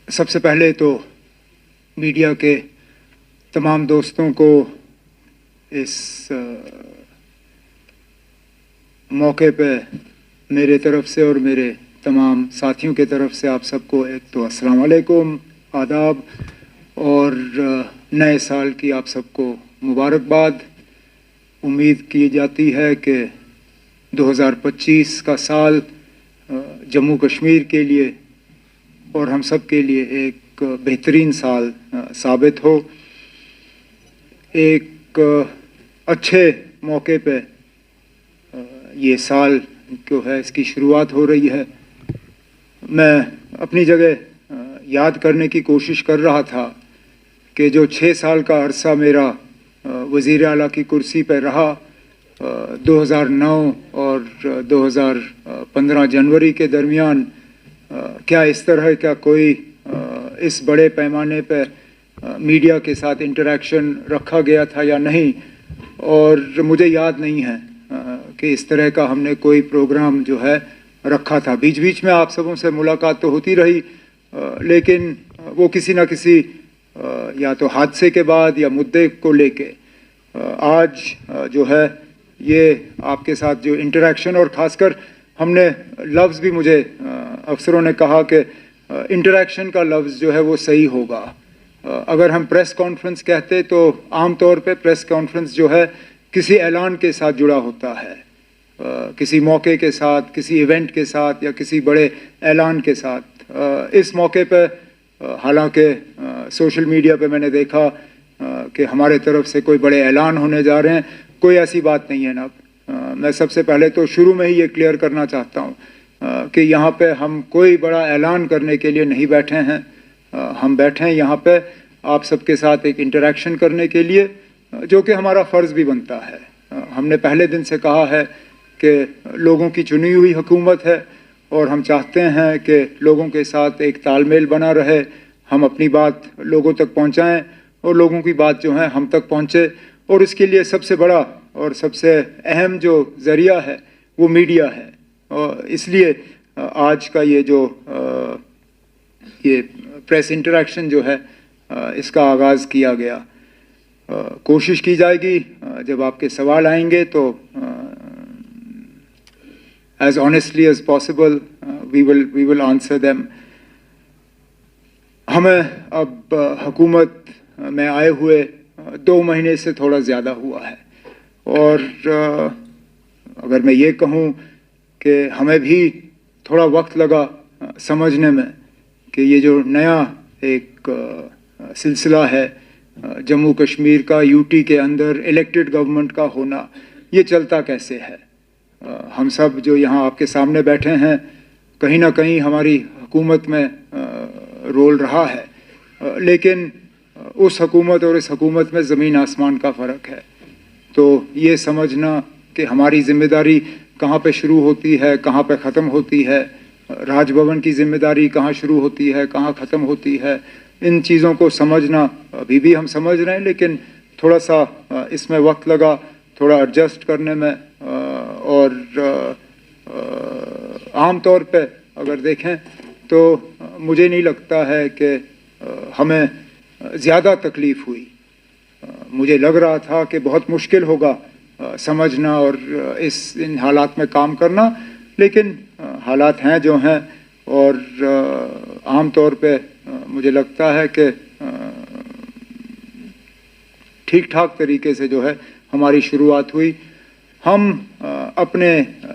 सबसे पहले तो मीडिया के तमाम दोस्तों को इस मौके पे मेरे तरफ से और मेरे तमाम साथियों के तरफ से आप सबको एक तो अस्सलाम वालेकुम, आदाब और नए साल की आप सबको मुबारकबाद। उम्मीद की जाती है कि 2025 का साल जम्मू कश्मीर के लिए और हम सब के लिए एक बेहतरीन साल साबित हो। एक अच्छे मौके पे ये साल जो है इसकी शुरुआत हो रही है। मैं अपनी जगह याद करने की कोशिश कर रहा था कि जो 6 साल का अरसा मेरा वज़ीर आला की कुर्सी पर रहा, 2009 और 2015 जनवरी के दरमियान क्या इस तरह का कोई इस बड़े पैमाने पर मीडिया के साथ इंटरेक्शन रखा गया था या नहीं, और मुझे याद नहीं है कि इस तरह का हमने कोई प्रोग्राम जो है रखा था। बीच बीच में आप सबों से मुलाकात तो होती रही, लेकिन वो किसी ना किसी या तो हादसे के बाद या मुद्दे को लेके आज जो है ये आपके साथ जो इंटरेक्शन, और ख़ासकर हमने लफ्ज़ भी मुझे अफसरों ने कहा कि इंटरेक्शन का लफ्ज़ जो है वो सही होगा। अगर हम प्रेस कॉन्फ्रेंस कहते तो आम तौर पे प्रेस कॉन्फ्रेंस जो है किसी ऐलान के साथ जुड़ा होता है, किसी मौके के साथ, किसी इवेंट के साथ या किसी बड़े ऐलान के साथ। इस मौके पे हालांकि सोशल मीडिया पे मैंने देखा कि हमारे तरफ से कोई बड़े ऐलान होने जा रहे हैं। कोई ऐसी बात नहीं है ना। मैं सबसे पहले तो शुरू में ही ये क्लियर करना चाहता हूँ कि यहाँ पे हम कोई बड़ा ऐलान करने के लिए नहीं बैठे हैं। हम बैठे हैं यहाँ पे आप सबके साथ एक इंटरेक्शन करने के लिए, जो कि हमारा फ़र्ज़ भी बनता है। हमने पहले दिन से कहा है कि लोगों की चुनी हुई हुकूमत है और हम चाहते हैं कि लोगों के साथ एक तालमेल बना रहे, हम अपनी बात लोगों तक पहुँचाएँ और लोगों की बात जो है हम तक पहुँचे। और इसके लिए सबसे बड़ा और सबसे अहम जो ज़रिया है वो मीडिया है, और इसलिए आज का ये जो ये प्रेस इंटरेक्शन जो है इसका आगाज़ किया गया। कोशिश की जाएगी जब आपके सवाल आएंगे तो as honestly as possible we will answer them। हमें अब हुकूमत में आए हुए 2 महीने से थोड़ा ज़्यादा हुआ है, और अगर मैं ये कहूँ कि हमें भी थोड़ा वक्त लगा समझने में कि ये जो नया एक सिलसिला है जम्मू कश्मीर का, यूटी के अंदर इलेक्टेड गवर्नमेंट का होना, ये चलता कैसे है। हम सब जो यहाँ आपके सामने बैठे हैं कहीं ना कहीं हमारी हुकूमत में रोल रहा है, लेकिन उस हुकूमत और इस हुकूमत में ज़मीन आसमान का फ़र्क है। तो ये समझना कि हमारी ज़िम्मेदारी कहाँ पे शुरू होती है, कहाँ पे ख़त्म होती है, राजभवन की ज़िम्मेदारी कहाँ शुरू होती है, कहाँ ख़त्म होती है, इन चीज़ों को समझना अभी भी हम समझ रहे हैं, लेकिन थोड़ा सा इसमें वक्त लगा, थोड़ा एडजस्ट करने में। और आम तौर पे अगर देखें तो मुझे नहीं लगता है कि हमें ज़्यादा तकलीफ़ हुई। मुझे लग रहा था कि बहुत मुश्किल होगा समझना और इन हालात में काम करना, लेकिन हालात हैं जो हैं, और आम तौर पे मुझे लगता है कि ठीक ठाक तरीके से जो है हमारी शुरुआत हुई। हम अपने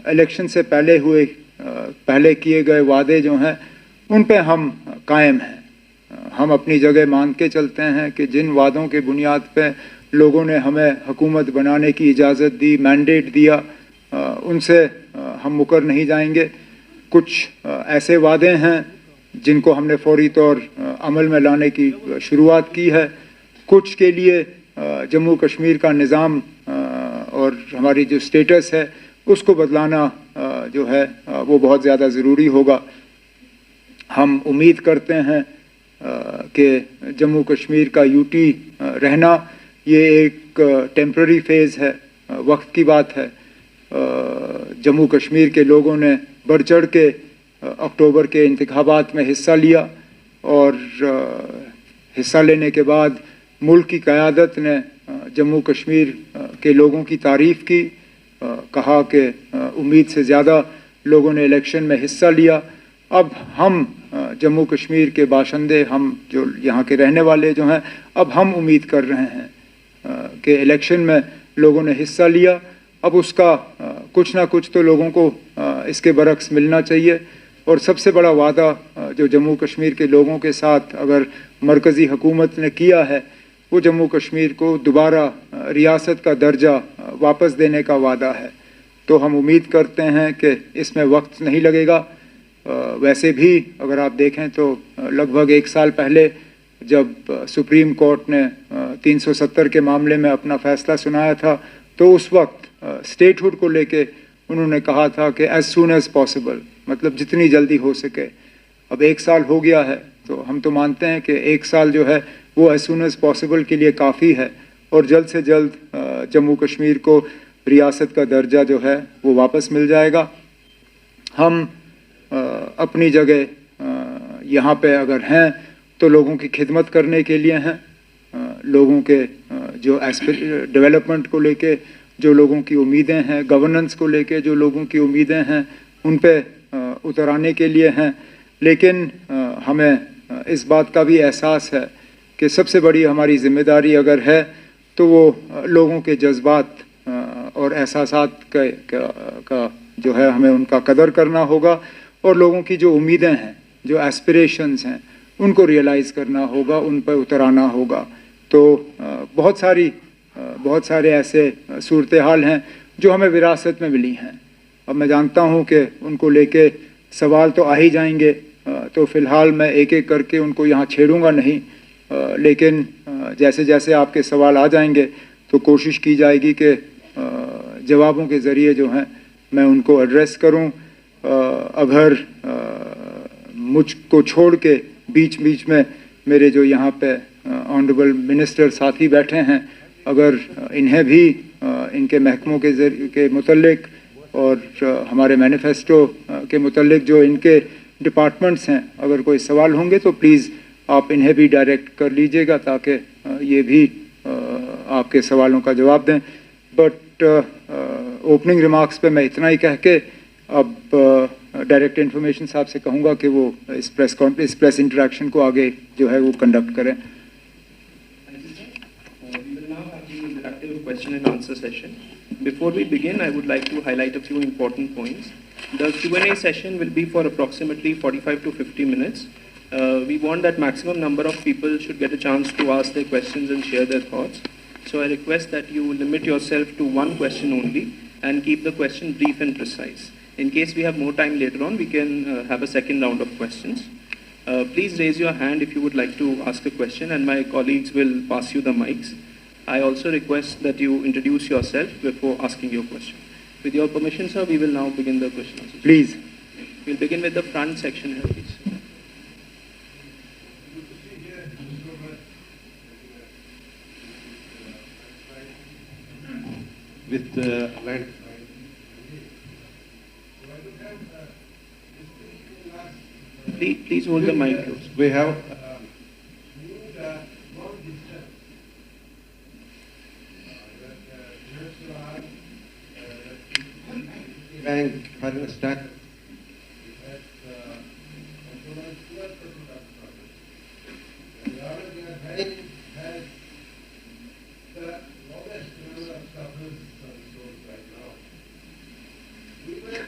इलेक्शन से पहले किए गए वादे जो हैं उन पे हम कायम हैं। हम अपनी जगह मान के चलते हैं कि जिन वादों के बुनियाद पे लोगों ने हमें हुकूमत बनाने की इजाज़त दी, मैंडेट दिया, उनसे हम मुकर नहीं जाएंगे। कुछ ऐसे वादे हैं जिनको हमने फौरी तौर अमल में लाने की शुरुआत की है। कुछ के लिए जम्मू कश्मीर का निज़ाम और हमारी जो स्टेटस है उसको बदलाना जो है वो बहुत ज़्यादा ज़रूरी होगा। हम उम्मीद करते हैं कि जम्मू कश्मीर का यूटी रहना ये एक टेम्पररी फेज़ है, वक्त की बात है। जम्मू कश्मीर के लोगों ने बढ़ चढ़ के अक्टूबर के इंतखाबात में हिस्सा लिया। और हिस्सा लेने के बाद मुल्क की क़यादत ने जम्मू कश्मीर के लोगों की तारीफ़ की, कहा कि उम्मीद से ज़्यादा लोगों ने इलेक्शन में हिस्सा लिया। अब हम जम्मू कश्मीर के बाशिंदे, हम जो यहाँ के रहने वाले जो हैं, अब हम उम्मीद कर रहे हैं कि इलेक्शन में लोगों ने हिस्सा लिया, अब उसका कुछ ना कुछ तो लोगों को इसके बरक्स मिलना चाहिए। और सबसे बड़ा वादा जो जम्मू कश्मीर के लोगों के साथ अगर मरकज़ी हुकूमत ने किया है, वो जम्मू कश्मीर को दोबारा रियासत का दर्जा वापस देने का वादा है। तो हम उम्मीद करते हैं कि इसमें वक्त नहीं लगेगा। वैसे भी अगर आप देखें तो लगभग 1 साल पहले जब सुप्रीम कोर्ट ने 370 के मामले में अपना फ़ैसला सुनाया था, तो उस वक्त स्टेटहुड को लेके उन्होंने कहा था कि एज़ सून एज़ पॉसिबल, मतलब जितनी जल्दी हो सके। अब 1 साल हो गया है, तो हम तो मानते हैं कि 1 साल जो है वो एज़ सून एज़ पॉसिबल के लिए काफ़ी है और जल्द से जल्द जम्मू कश्मीर को रियासत का दर्जा जो है वो वापस मिल जाएगा। हम अपनी जगह यहाँ पे अगर हैं तो लोगों की खिदमत करने के लिए हैं, लोगों के जो डेवलपमेंट को लेके जो लोगों की उम्मीदें हैं, गवर्नेंस को लेके जो लोगों की उम्मीदें हैं, उन पे उतर आने के लिए हैं। लेकिन हमें इस बात का भी एहसास है कि सबसे बड़ी हमारी ज़िम्मेदारी अगर है तो वो लोगों के जज्बात और एहसासात का जो है हमें उनका कदर करना होगा और लोगों की जो उम्मीदें हैं, जो एस्पिरेशंस हैं, उनको रियलाइज़ करना होगा, उन पर उतर आना होगा। तो बहुत सारे ऐसे सूरत हाल हैं जो हमें विरासत में मिली हैं। अब मैं जानता हूं कि उनको लेके सवाल तो आ ही जाएंगे, तो फ़िलहाल मैं एक एक करके उनको यहाँ छेड़ूंगा नहीं, लेकिन जैसे जैसे आपके सवाल आ जाएंगे तो कोशिश की जाएगी कि जवाबों के ज़रिए जो हैं मैं उनको एड्रेस करूं। अगर मुझको छोड़ के बीच बीच में मेरे जो यहाँ पे ऑनरेबल मिनिस्टर साथी बैठे हैं, अगर इन्हें भी इनके महकमों के मुतल्लिक और हमारे मैनिफेस्टो के मुतल्लिक जो इनके डिपार्टमेंट्स हैं, अगर कोई सवाल होंगे तो प्लीज़ आप इन्हें भी डायरेक्ट कर लीजिएगा ताकि ये भी आपके सवालों का जवाब दें। बट ओपनिंग रिमार्क्स पे मैं इतना ही कह के अब डायरेक्ट इन्फॉर्मेशन साहब से कहूँगा कि वो इस प्रेस इंटरेक्शन को आगे जो है वो कंडक्ट करें। Question and answer session. Before we begin, I would like to highlight a few important points. The Q&A session will be for approximately 45 to 50 minutes. We want that maximum number of people should get a chance to ask their questions and share their thoughts. So I request that you limit yourself to one question only and keep the question brief and precise. In case we have more time later on, we can have a second round of questions. Please raise your hand if you would like to ask a question and my colleagues will pass you the mics. I also request that you introduce yourself before asking your question. With your permission, sir, we will now begin the question answer. Please. We'll begin with the front section here, please. With land. Please hold the mic close. We have bank having a stack.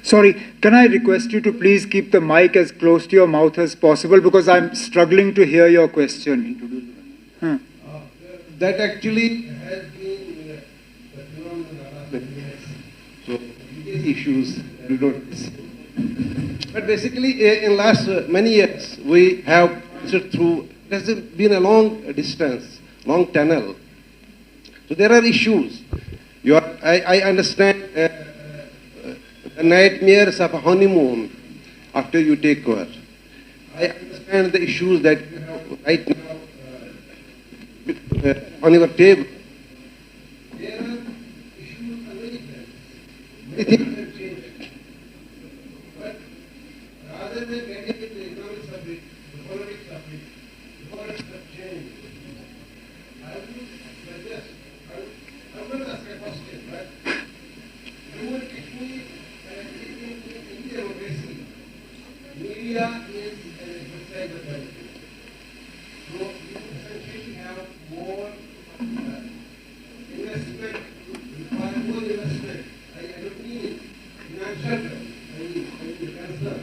Sorry, can I request you to please keep the mic as close to your mouth as possible because I'm struggling to hear your question. That actually has been so issues we don't. But basically, in last many years, we have through. It has been a long distance, long tunnel. So there are issues. I understand the nightmares of a honeymoon after you take over. I understand the issues that you have right now on your table. There are issues on many fronts. Many things have changed. But rather than getting into the economics of it, the politics of it, media is an exercise of politics. So you essentially have more investment, require more investment. I don't mean financial terms, I mean cancer.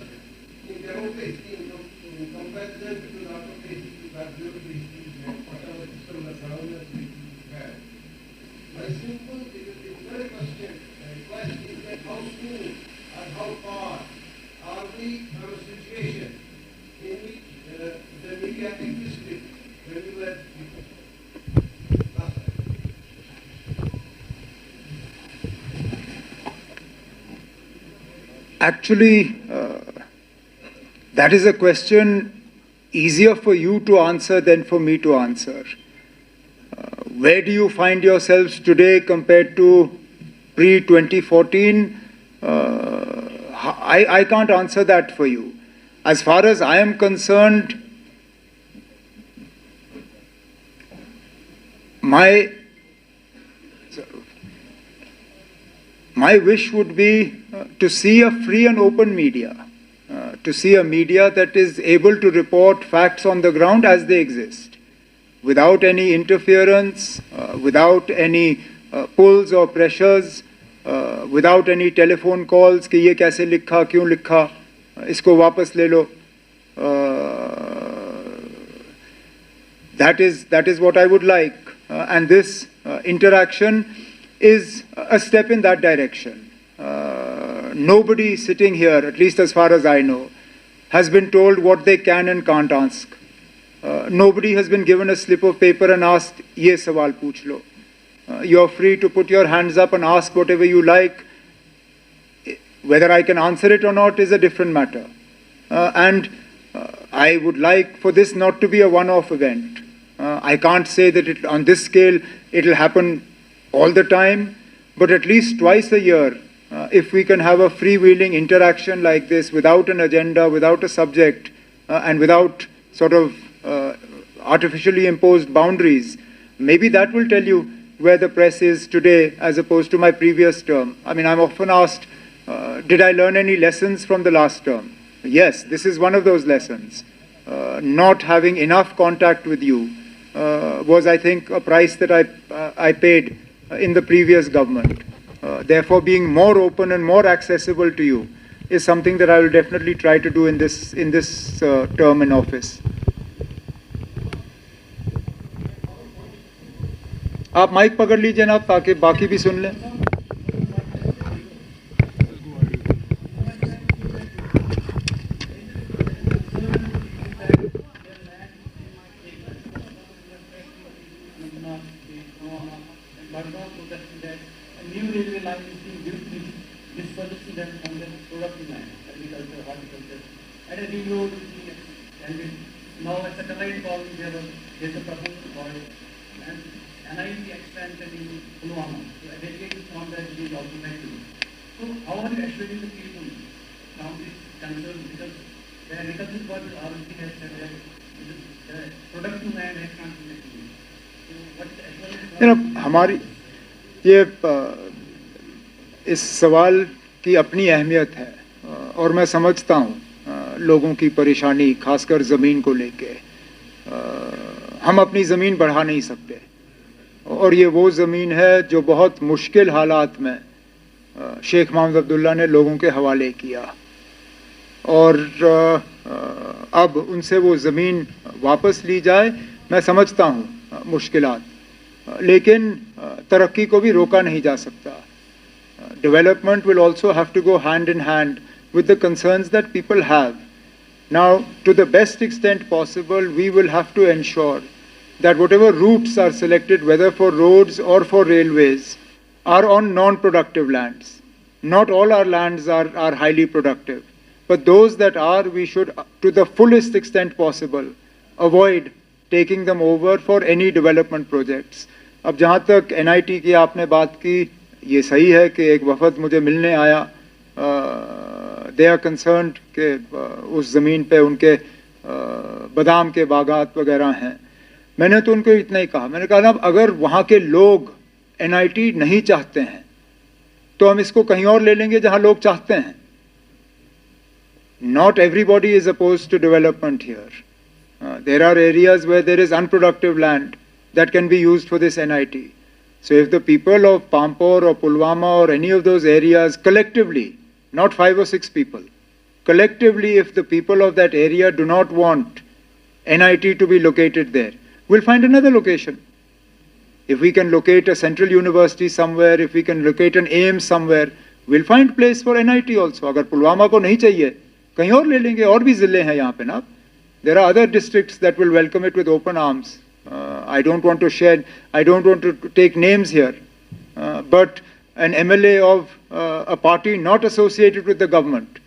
In democracy, in comparison to the autocracy, that bureaucracy, whatever system the government had. My simple, it's not a question, a request is that how soon or how far are we from a situation in which the media existed when we were last time? Actually, that is a question easier for you to answer than for me to answer. Where do you find yourselves today compared to pre-2014? I can't answer that for you. As far as I am concerned, my wish would be to see a free and open media, to see a media that is able to report facts on the ground as they exist, without any interference, without any pulls or pressures, without any telephone calls कि ये कैसे लिखा, क्यों लिखा, इसको वापस ले लो. That is what I would like, and this interaction is a step in that direction. Nobody sitting here, at least as far as I know, has been told what they can and can't ask. Nobody has been given a slip of paper and asked, ye sawal pooch lo. You're free to put your hands up and ask whatever you like. Whether I can answer it or not is a different matter. And I would like for this not to be a one-off event. I can't say that on this scale it will happen all the time, but at least twice a year, if we can have a freewheeling interaction like this without an agenda, without a subject, and without sort of artificially imposed boundaries, maybe that will tell you where the press is today as opposed to my previous term. I mean, I'm often asked, did I learn any lessons from the last term? Yes, this is one of those lessons. Not having enough contact with you was, I think, a price that I paid in the previous government. Therefore, being more open and more accessible to you is something that I will definitely try to do in this term in office. आप mic पकड़ लीजिए ना ताकि बाकी भी सुन लें. NIT expansion in Pulwama. So a delegate from that is also met to. So how are you assuring the people from this concern, because the agricultural body already has said that the product to man has contributed. So what is the assurance? हमारी ये इस सवाल की अपनी अहमियत है और मैं समझता हूँ लोगों की परेशानी, खासकर ज़मीन को लेके. हम अपनी ज़मीन बढ़ा नहीं सकते और ये वो ज़मीन है जो बहुत मुश्किल हालात में शेख मोहम्मद अब्दुल्ला ने लोगों के हवाले किया और अब उनसे वो ज़मीन वापस ली जाए. मैं समझता हूँ मुश्किलात, लेकिन तरक्की को भी रोका नहीं जा सकता. Development will also have to go hand in hand with the concerns that people have. Now, to the best extent possible, we will have to ensure that whatever routes are selected, whether for roads or for railways, are on non-productive lands. Not all our lands are highly productive, but those that are, we should, to the fullest extent possible, avoid taking them over for any development projects. अब जहाँ तक NIT की आपने बात की, ये सही है कि एक वफद मुझे मिलने आया. They are concerned कि उस ज़मीन पे उनके बादाम के बागात वगैरह हैं. मैंने तो उनको इतना ही कहा, मैंने कहा ना अगर वहाँ के लोग NIT नहीं चाहते हैं तो हम इसको कहीं और ले लेंगे जहाँ लोग चाहते हैं. not everybody is opposed to development here. There are areas where there is unproductive land that can be used for this NIT. So if the people of Pampore or Pulwama or any of those areas collectively, not 5 or 6 people, collectively if the people of that area do not want NIT to be located there, we'll find another location. If we can locate a central university somewhere, if we can locate an AIIMS somewhere, we'll find place for NIT also. अगर पुलवामा को नहीं चाहिए, कहीं और ले लेंगे, और भी जिले हैं यहाँ पे ना. There are other districts that will welcome it with open arms. I don't want to take names here, but an MLA of a party not associated with the government,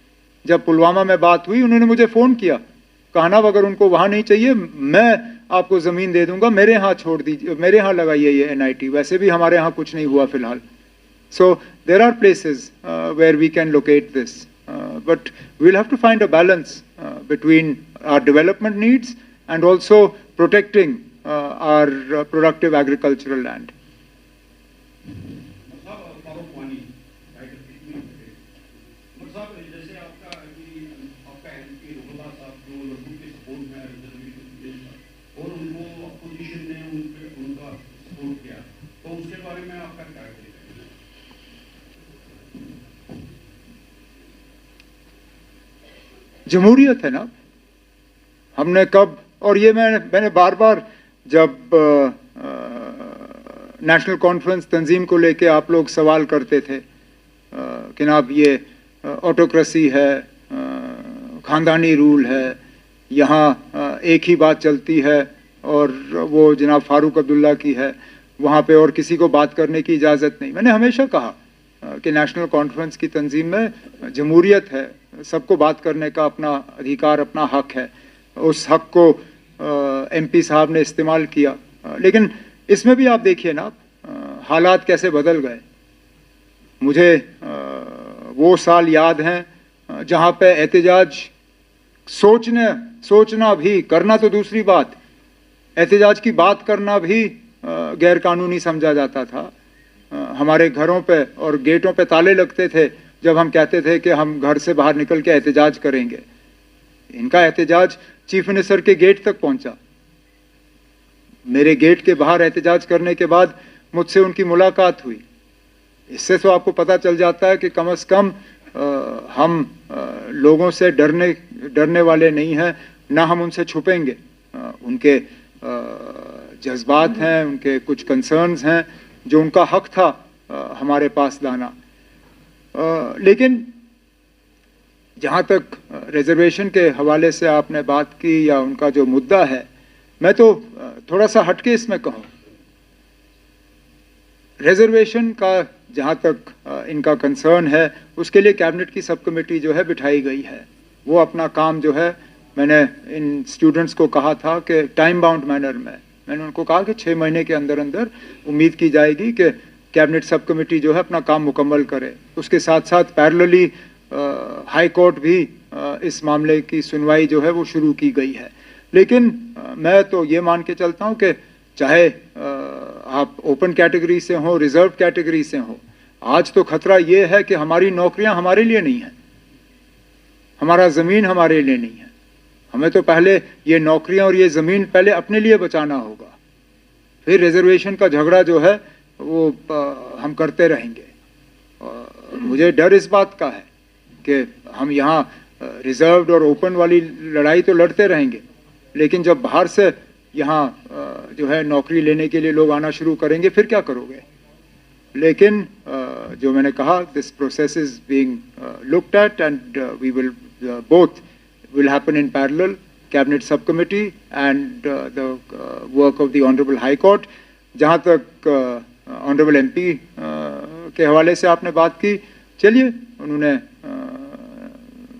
जब पुलवामा में बात हुई, उन्होंने मुझे फोन किया, कहना अगर उनको वहाँ नहीं चाहिए, मैं आपको जमीन दे दूंगा, मेरे यहाँ छोड़ दीजिए, मेरे यहाँ लगाइए ये NIT. वैसे भी हमारे यहाँ कुछ नहीं हुआ फिलहाल. So there are places where we can locate this, but we'll have to find a balance between our development needs and also protecting our productive agricultural land. जमहूरियत है ना. हमने कब, और ये मैंने बार बार जब नेशनल कॉन्फ्रेंस तंजीम को लेके आप लोग सवाल करते थे कि जनाब ये ऑटोक्रेसी है, खानदानी रूल है, यहाँ एक ही बात चलती है और वो जनाब फारूक अब्दुल्ला की है, वहाँ पे और किसी को बात करने की इजाज़त नहीं. मैंने हमेशा कहा कि नेशनल कॉन्फ्रेंस की तंजीम में जमहूरियत है, सबको बात करने का अपना अधिकार, अपना हक है. उस हक को MP साहब ने इस्तेमाल किया, लेकिन इसमें भी आप देखिए ना हालात कैसे बदल गए. मुझे वो साल याद हैं जहाँ पे एहतजाज सोचना भी, करना तो दूसरी बात, एहतजाज की बात करना भी गैर कानूनी समझा जाता था. हमारे घरों पे और गेटों पे ताले लगते थे जब हम कहते थे कि हम घर से बाहर निकल के एहतजाज करेंगे. इनका एहतजाज चीफ मिनिस्टर के गेट तक पहुंचा. मेरे गेट के बाहर एहतजाज करने के बाद मुझसे उनकी मुलाकात हुई. इससे तो आपको पता चल जाता है कि कम से कम हम लोगों से डरने वाले नहीं हैं, ना हम उनसे छुपेंगे. उनके जज्बात हैं, उनके कुछ कंसर्न्स हैं जो उनका हक था हमारे पास लाना. लेकिन जहाँ तक रिजर्वेशन के हवाले से आपने बात की या उनका जो मुद्दा है, मैं तो थोड़ा सा हटके इसमें कहूँ. रिजर्वेशन का जहाँ तक इनका कंसर्न है, उसके लिए कैबिनेट की सब कमेटी जो है बिठाई गई है. वो अपना काम जो है, मैंने इन स्टूडेंट्स को कहा था कि टाइम बाउंड मैनर में, मैंने उनको कहा कि 6 महीने के अंदर अंदर उम्मीद की जाएगी कि कैबिनेट सब कमेटी जो है अपना काम मुकम्मल करे. उसके साथ साथ पैरेलली हाई कोर्ट भी इस मामले की सुनवाई जो है वो शुरू की गई है. लेकिन मैं तो ये मान के चलता हूँ कि चाहे आप ओपन कैटेगरी से हो, रिजर्व कैटेगरी से हो, आज तो खतरा ये है कि हमारी नौकरियां हमारे लिए नहीं है, हमारा ज़मीन हमारे लिए नहीं है. हमें तो पहले ये नौकरियां और ये ज़मीन पहले अपने लिए बचाना होगा, फिर रिजर्वेशन का झगड़ा जो है वो हम करते रहेंगे. मुझे डर इस बात का है कि हम यहाँ रिजर्व्ड और ओपन वाली लड़ाई तो लड़ते रहेंगे, लेकिन जब बाहर से यहाँ जो है नौकरी लेने के लिए लोग आना शुरू करेंगे, फिर क्या करोगे. लेकिन जो मैंने कहा, this process is being looked at and we will both will happen in parallel, cabinet subcommittee and the work of the honorable high court. जहाँ तक honorable MP के हवाले से आपने बात की, चलिए उन्होंने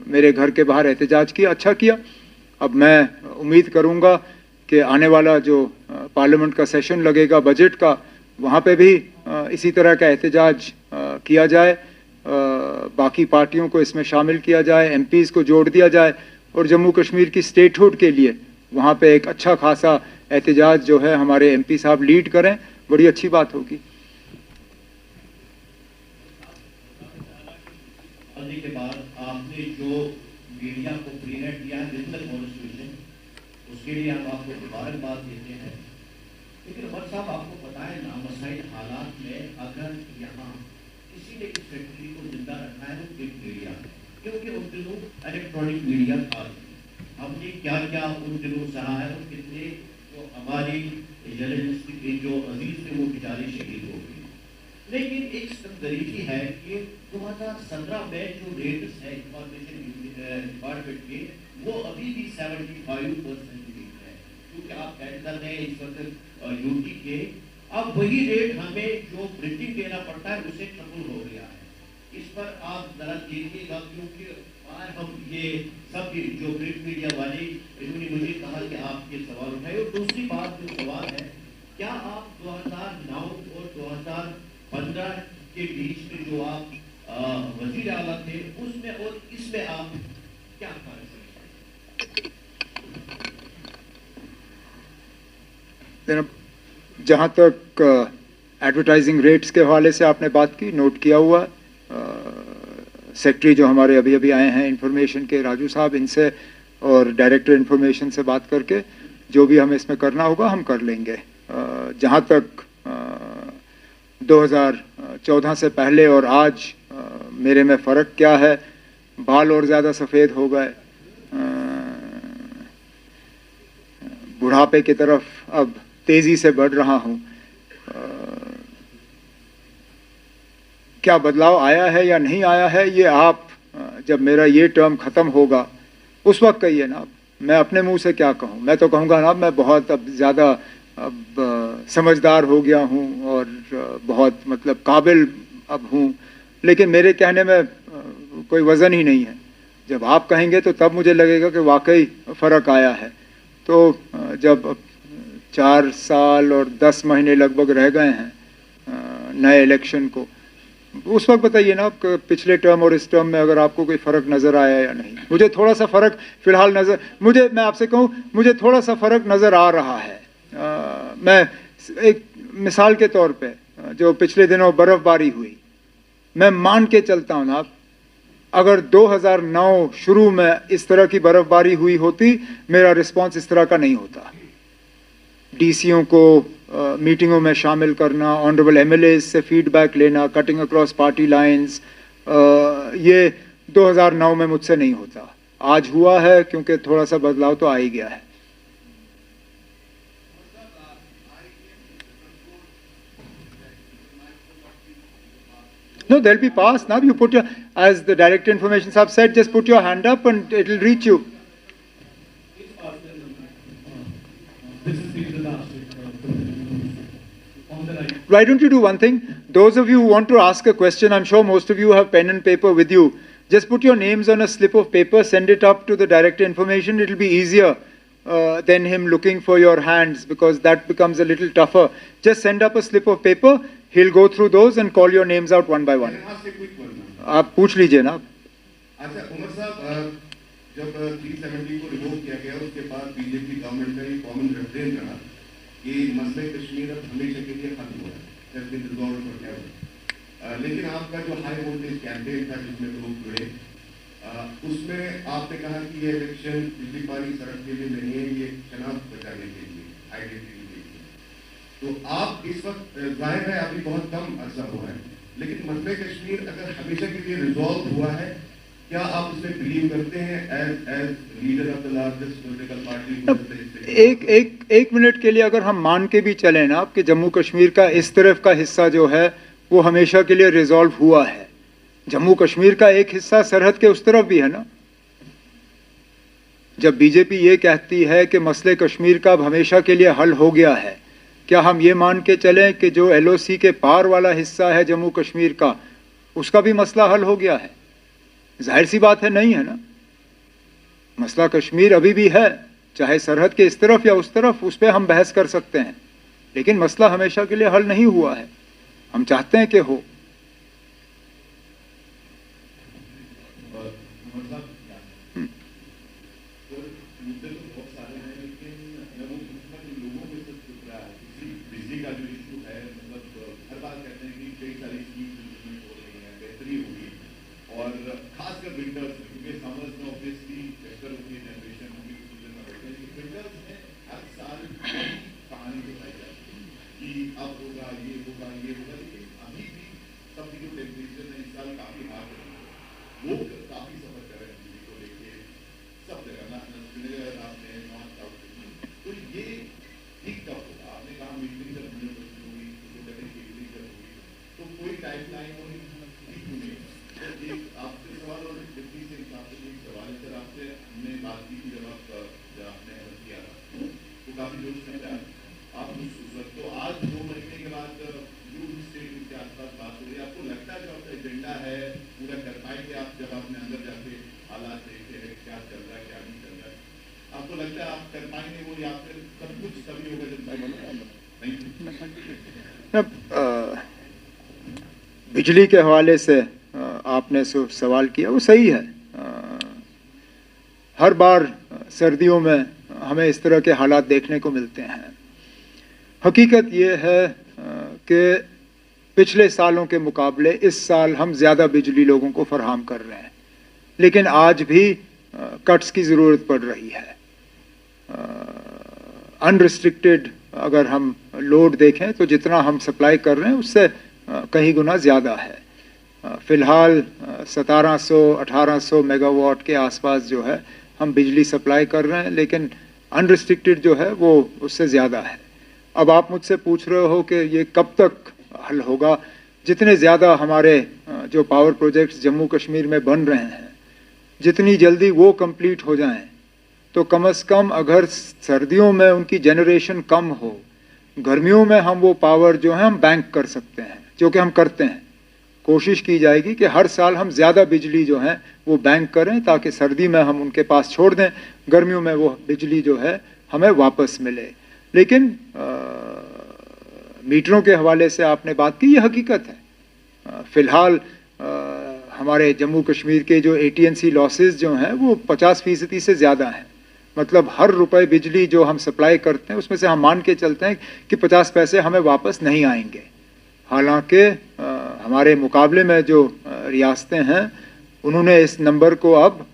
मेरे घर के बाहर एहतजाज किया, अच्छा किया. अब मैं उम्मीद करूँगा कि आने वाला जो पार्लियामेंट का सेशन लगेगा बजट का, वहाँ पे भी इसी तरह का एहतजाज किया जाए, बाकी पार्टियों को इसमें शामिल किया जाए, MPs को जोड़ दिया जाए और जम्मू कश्मीर की स्टेटहुड के लिए वहाँ पे एक अच्छा खासा एहतजाज जो है हमारे MP साहब लीड करें, बड़ी अच्छी बात होगी. के बाद आपने जो मीडिया को फ्री नेट दिया है रीजनल कॉन्स्टिट्यूशन, उसके लिए हम आपको मुबारकबाद देते हैं। लेकिन उमर साहब आपको पता है नामसाइल हालात में अगर यहाँ किसी ने इस फैक्ट्री को जिंदा रखा है वो प्रिंट मीडिया, क्योंकि उन दिनों इलेक्ट्रॉनिक मीडिया था। हमने क्या क्या उन दिनों सहा है और कितने तो हमारी जर्नलिस्ट के जो अजीज थे वो बेचारे शहीद हो गए। लेकिन एक संदरीकी है कि 2017 में जो रेट्स है इंफॉर्मेशन डिपार्टमेंट के वो अभी भी 75% रेट है, क्योंकि आप ऐड कर रहे हैं इस वक्त यूटी के। अब वही रेट हमें जो प्रिंटिंग देना पड़ता है उसे ट्रिपल हो गया है। इस पर आप जरा देखिएगा, क्योंकि आज हम ये सब जो प्रिंट मीडिया वाले इन्होंने मुझे कहा कि आप ये सवाल उठाए। और दूसरी बात जो सवाल है, क्या आप 2009 और 2015 के बीच में जो आप वजीर आला थे उसमें और इसमें आप क्या कार्य करेंगे? जहाँ तक एडवर्टाइजिंग रेट्स के हवाले से आपने बात की, नोट किया हुआ सेक्रेटरी जो हमारे अभी अभी आए हैं इंफॉर्मेशन के, राजू साहब, इनसे और डायरेक्टर इंफॉर्मेशन से बात करके जो भी हमें इसमें करना होगा हम कर लेंगे। जहाँ तक 2014 से पहले और आज मेरे में फ़र्क क्या है, बाल और ज़्यादा सफ़ेद हो गए, बुढ़ापे की तरफ अब तेज़ी से बढ़ रहा हूँ। क्या बदलाव आया है या नहीं आया है ये आप जब मेरा ये टर्म ख़त्म होगा उस वक्त कहिए ना। मैं अपने मुंह से क्या कहूँ, मैं तो कहूँगा ना मैं बहुत अब ज़्यादा अब समझदार हो गया हूँ और बहुत मतलब काबिल अब हूँ, लेकिन मेरे कहने में कोई वज़न ही नहीं है। जब आप कहेंगे तो तब मुझे लगेगा कि वाकई फ़र्क आया है। तो जब 4 साल और 10 महीने लगभग रह गए हैं नए इलेक्शन को, उस वक्त बताइए ना पिछले टर्म और इस टर्म में अगर आपको कोई फ़र्क नज़र आया या नहीं। मुझे थोड़ा सा फ़र्क फ़िलहाल मैं आपसे कहूँ मुझे थोड़ा सा फ़र्क नज़र आ रहा है। मैं एक मिसाल के तौर पे जो पिछले दिनों बर्फ़बारी हुई, मैं मान के चलता हूँ ना, अगर 2009 शुरू में इस तरह की बर्फ़बारी हुई होती मेरा रिस्पॉन्स इस तरह का नहीं होता। डीसीओं को मीटिंगों में शामिल करना, ऑनरेबल एमएलए से फीडबैक लेना, कटिंग अक्रॉस पार्टी लाइंस, ये 2009 में मुझसे नहीं होता। आज हुआ है क्योंकि थोड़ा सा बदलाव तो आ ही गया है। No, they'll be passed now. You put your, as the Director Information Sahab said, just put your hand up and it will reach you. This is the last on the right. Why don't you do one thing? Those of you who want to ask a question, I'm sure most of you have pen and paper with you. Just put your names on a slip of paper, send it up to the Director Information. It will be easier than him looking for your hands, because that becomes a little tougher. Just send up a slip of paper. He'll go through those and call your names out one by one. आप पूछ लीजिए ना। अच्छा उमर साहब, जब 370 को revoke किया गया उसके बाद बीजेपी गवर्नमेंट का ये कॉमन रेफरेंस रहा कि मसले कश्मीर अब हमेशा के लिए खत्म हो रहा है, लेकिन आपका जो हाई वोल्टेज कैंपेन था जिसमें लोग जुड़े, उसमें आपने कहा कि ये इलेक्शन बिजली पानी सड़क के लिए नहीं है, ये शनाख्त बचाने के लिए, आइडेंटिटी के लिए। तो आप इस वक्त जाहिर है अभी बहुत कम अर्सा हुआ है, लेकिन मसले कश्मीर अगर हमेशा के लिए रिजॉल्व हुआ है, क्या आप उसमें बिलीव करते हैं as leader of the largest political party? एक मिनट के लिए अगर हम मान के भी चलें ना कि जम्मू कश्मीर का इस तरफ का हिस्सा जो है वो हमेशा के लिए रिजॉल्व हुआ है, जम्मू कश्मीर का एक हिस्सा सरहद के उस तरफ भी है ना। जब बीजेपी ये कहती है कि मसले कश्मीर का अब हमेशा के लिए हल हो गया है, क्या हम ये मान के चलें कि जो एलओसी के पार वाला हिस्सा है जम्मू कश्मीर का, उसका भी मसला हल हो गया है? जाहिर सी बात है नहीं है ना। मसला कश्मीर अभी भी है, चाहे सरहद के इस तरफ या उस तरफ, उस पर हम बहस कर सकते हैं, लेकिन मसला हमेशा के लिए हल नहीं हुआ है। हम चाहते हैं कि हो। और खासकर विंटर्स में, क्योंकि समर्स में ऑब्वियसली आपको लगता है आप कर पाएंगे वो, या फिर सब कुछ तभी होगा जब बिजली के हवाले से आपने सवाल किया, वो सही है। हर बार सर्दियों में हमें इस तरह के हालात देखने को मिलते हैं। हकीकत ये है कि पिछले सालों के मुकाबले इस साल हम ज़्यादा बिजली लोगों को फराहम कर रहे हैं, लेकिन आज भी कट्स की ज़रूरत पड़ रही है। अनरिस्ट्रिक्टेड अगर हम लोड देखें तो जितना हम सप्लाई कर रहे हैं उससे कहीं गुना ज़्यादा है। फ़िलहाल 1700-1800 मेगावाट के आसपास जो है हम बिजली सप्लाई कर रहे हैं, लेकिन अनरिस्ट्रिक्टेड जो है वो उससे ज़्यादा है। अब आप मुझसे पूछ रहे हो कि ये कब तक हल होगा। जितने ज़्यादा हमारे जो पावर प्रोजेक्ट्स जम्मू कश्मीर में बन रहे हैं, जितनी जल्दी वो कंप्लीट हो जाएं, तो कम से कम अगर सर्दियों में उनकी जनरेशन कम हो, गर्मियों में हम वो पावर जो है हम बैंक कर सकते हैं, जो कि हम करते हैं। कोशिश की जाएगी कि हर साल हम ज़्यादा बिजली जो है वो बैंक करें, ताकि सर्दी में हम उनके पास छोड़ दें, गर्मियों में वो बिजली जो है हमें वापस मिले। लेकिन मीटरों के हवाले से आपने बात की, ये हकीकत है। फ़िलहाल हमारे जम्मू कश्मीर के जो AT&C लॉसेस जो हैं वो 50% से ज़्यादा हैं। मतलब हर रुपए बिजली जो हम सप्लाई करते हैं उसमें से हम मान के चलते हैं कि 50 पैसे हमें वापस नहीं आएंगे। हालांकि हमारे मुकाबले में जो रियासतें हैं उन्होंने इस नंबर को अब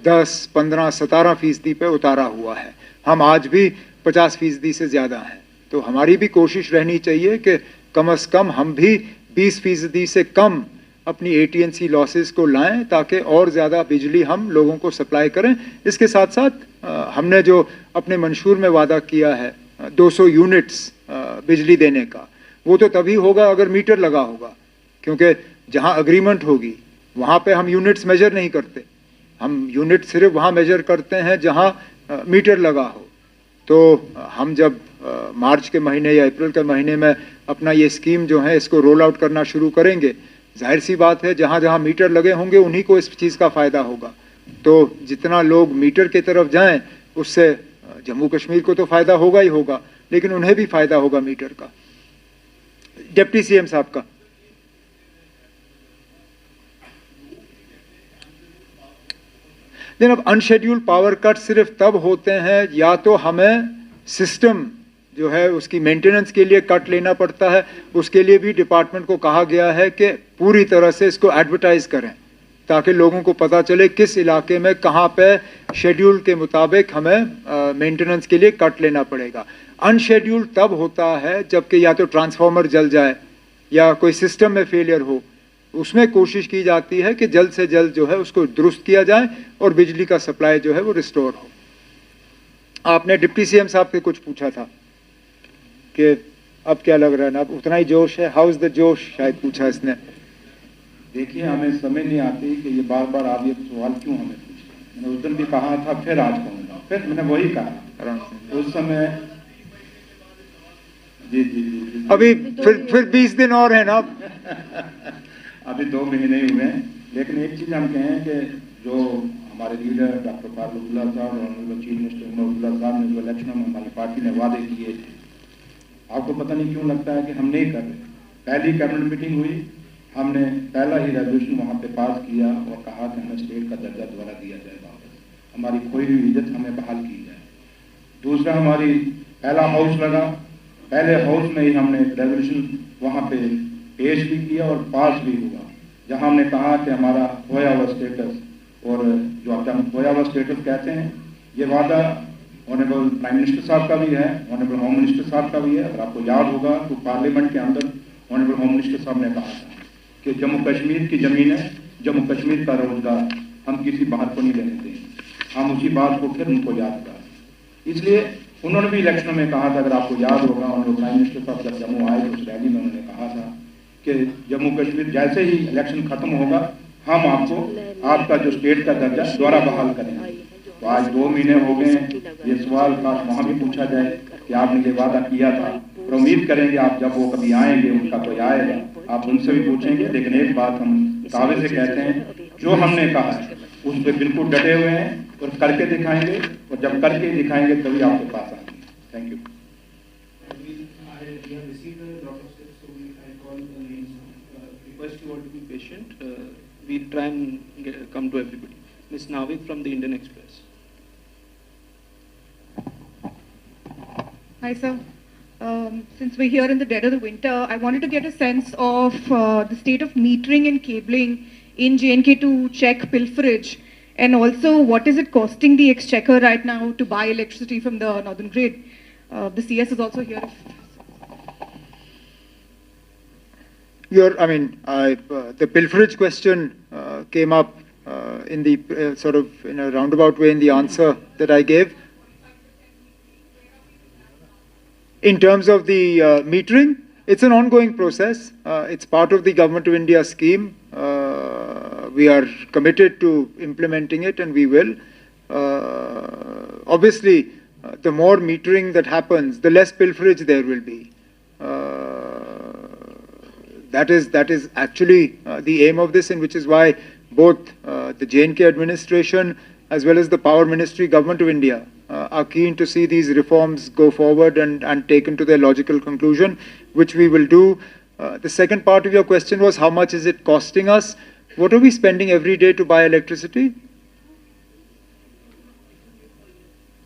10, 15, 17% पे उतारा हुआ है। हम आज भी 50% से ज़्यादा हैं। तो हमारी भी कोशिश रहनी चाहिए कि कम से कम हम भी 20% से कम अपनी AT&C लॉसेस को लाएं, ताकि और ज़्यादा बिजली हम लोगों को सप्लाई करें। इसके साथ साथ हमने जो अपने मंशूर में वादा किया है 200 यूनिट्स बिजली देने का, वो तो तभी होगा अगर मीटर लगा होगा, क्योंकि जहां एग्रीमेंट होगी वहां पे हम यूनिट्स मेजर नहीं करते। हम यूनिट सिर्फ वहां मेजर करते हैं जहां मीटर लगा हो। तो हम जब मार्च के महीने या अप्रैल के महीने में अपना ये स्कीम जो है इसको रोल आउट करना शुरू करेंगे, जाहिर सी बात है जहां जहां मीटर लगे होंगे उन्हीं को इस चीज़ का फ़ायदा होगा। तो जितना लोग मीटर की तरफ जाएं उससे जम्मू कश्मीर को तो फ़ायदा होगा ही होगा, लेकिन उन्हें भी फ़ायदा होगा मीटर का। डिप्टी CM साहब का लेकिन अब अनशेड्यूल पावर कट सिर्फ तब होते हैं या तो हमें सिस्टम जो है उसकी मेंटेनेंस के लिए कट लेना पड़ता है। उसके लिए भी डिपार्टमेंट को कहा गया है कि पूरी तरह से इसको एडवर्टाइज करें, ताकि लोगों को पता चले किस इलाके में कहाँ पे शेड्यूल के मुताबिक हमें मेंटेनेंस के लिए कट लेना पड़ेगा। अनशेड्यूल तब होता है जबकि या तो ट्रांसफार्मर जल जाए या कोई सिस्टम में फेलियर हो। उसमें कोशिश की जाती है कि जल्द से जल्द जो है उसको दुरुस्त किया जाए और बिजली का सप्लाई जो है वो रिस्टोर हो। आपने डिप्टी CM साहब से कुछ पूछा था कि अब क्या लग रहा है ना, अब उतना ही जोश है, हाउ इज द जोश, शायद पूछा इसने। देखिए, हमें समझ नहीं आती कि ये बार बार आप ये सवाल क्यों हमें पूछते। मैंने उस दिन भी कहा था, फिर आज कहूँगा, फिर मैंने वही कहा उस समय। जी जी जी, अभी फिर 20 दिन और है ना। अभी 2 महीने ही हुए हैं। लेकिन एक चीज़ हम कहें कि जो हमारे लीडर डॉक्टर फारूक अब्दुल्ला साहब और चीफ मिनिस्टर अब्दुल्ला साहब ने जो इलेक्शन में हमारी पार्टी ने वादे किए थे, आपको पता नहीं क्यों लगता है कि हम नहीं कर रहे। पहली कैबिनेट मीटिंग हुई, हमने पहला ही रेजोल्यूशन वहाँ पे पास किया और कहा कि हमें स्टेट का दर्जा दोबारा दिया जाए, वापस हमारी खोई हुई इज्जत हमें बहाल की जाए। दूसरा, हमारी पहला हाउस लगा, पहले हाउस में ही हमने रेजोल्यूशन वहाँ पे पेश भी किया और पास भी हुआ, जहाँ हमने कहा कि हमारा खोया हुआ स्टेटस, और जो हम खोया हुआ स्टेटस कहते हैं, ये वादा ऑनरेबल प्राइम मिनिस्टर साहब का भी है, ऑनरेबल होम मिनिस्टर साहब का भी है। अगर आपको याद होगा तो पार्लियामेंट के अंदर ऑनरेबल होम मिनिस्टर साहब ने कहा था कि जम्मू कश्मीर की ज़मीन है, जम्मू कश्मीर का रोजगार हम किसी बात को नहीं लेने देंगे। हम उसी बात को फिर उनको याद करें। इसलिए उन्होंने भी इलेक्शन में कहा था, अगर आपको याद होगा, ऑनरेबल प्राइम मिनिस्टर साहब जब जम्मू आए तो उस रैली में उन्होंने कहा था कि जम्मू कश्मीर जैसे ही इलेक्शन खत्म होगा हम आपको आपका जो स्टेट का दर्जा दोबारा बहाल करेंगे। तो आज 2 महीने हो गए हैं, ये सवाल का वहाँ भी पूछा जाए कि आपने ये वादा किया था, और उम्मीद करेंगे आप जब वो कभी आएंगे, उनका कोई आएगा, आप उनसे भी पूछेंगे। लेकिन एक बात हम दावे से कहते हैं, जो हमने कहा है उस पर बिल्कुल डटे हुए हैं और करके दिखाएंगे, और जब करके दिखाएंगे तभी आपके पास आएंगे। Thank you. We have received a lot of steps, so I call the names. Request you all to be patient. We'll try and come to everybody. Ms. Navik from the Indian Express. Hi, sir. Since we're here in the dead of the winter, I wanted to get a sense of the state of metering and cabling in J&K to check pilferage, and also what is it costing the exchequer right now to buy electricity from the Northern Grid. The CS is also here. The pilferage question came up in the sort of in a roundabout way in the answer that I gave. In terms of the metering, it's an ongoing process. It's part of the Government of India scheme. We are committed to implementing it, and we will. Obviously, the more metering that happens, the less pilferage there will be. That is actually the aim of this, and which is why both the J&K administration as well as the Power Ministry, Government of India, are keen to see these reforms go forward and taken to their logical conclusion, which we will do. The second part of your question was, how much is it costing us? What are we spending every day to buy electricity?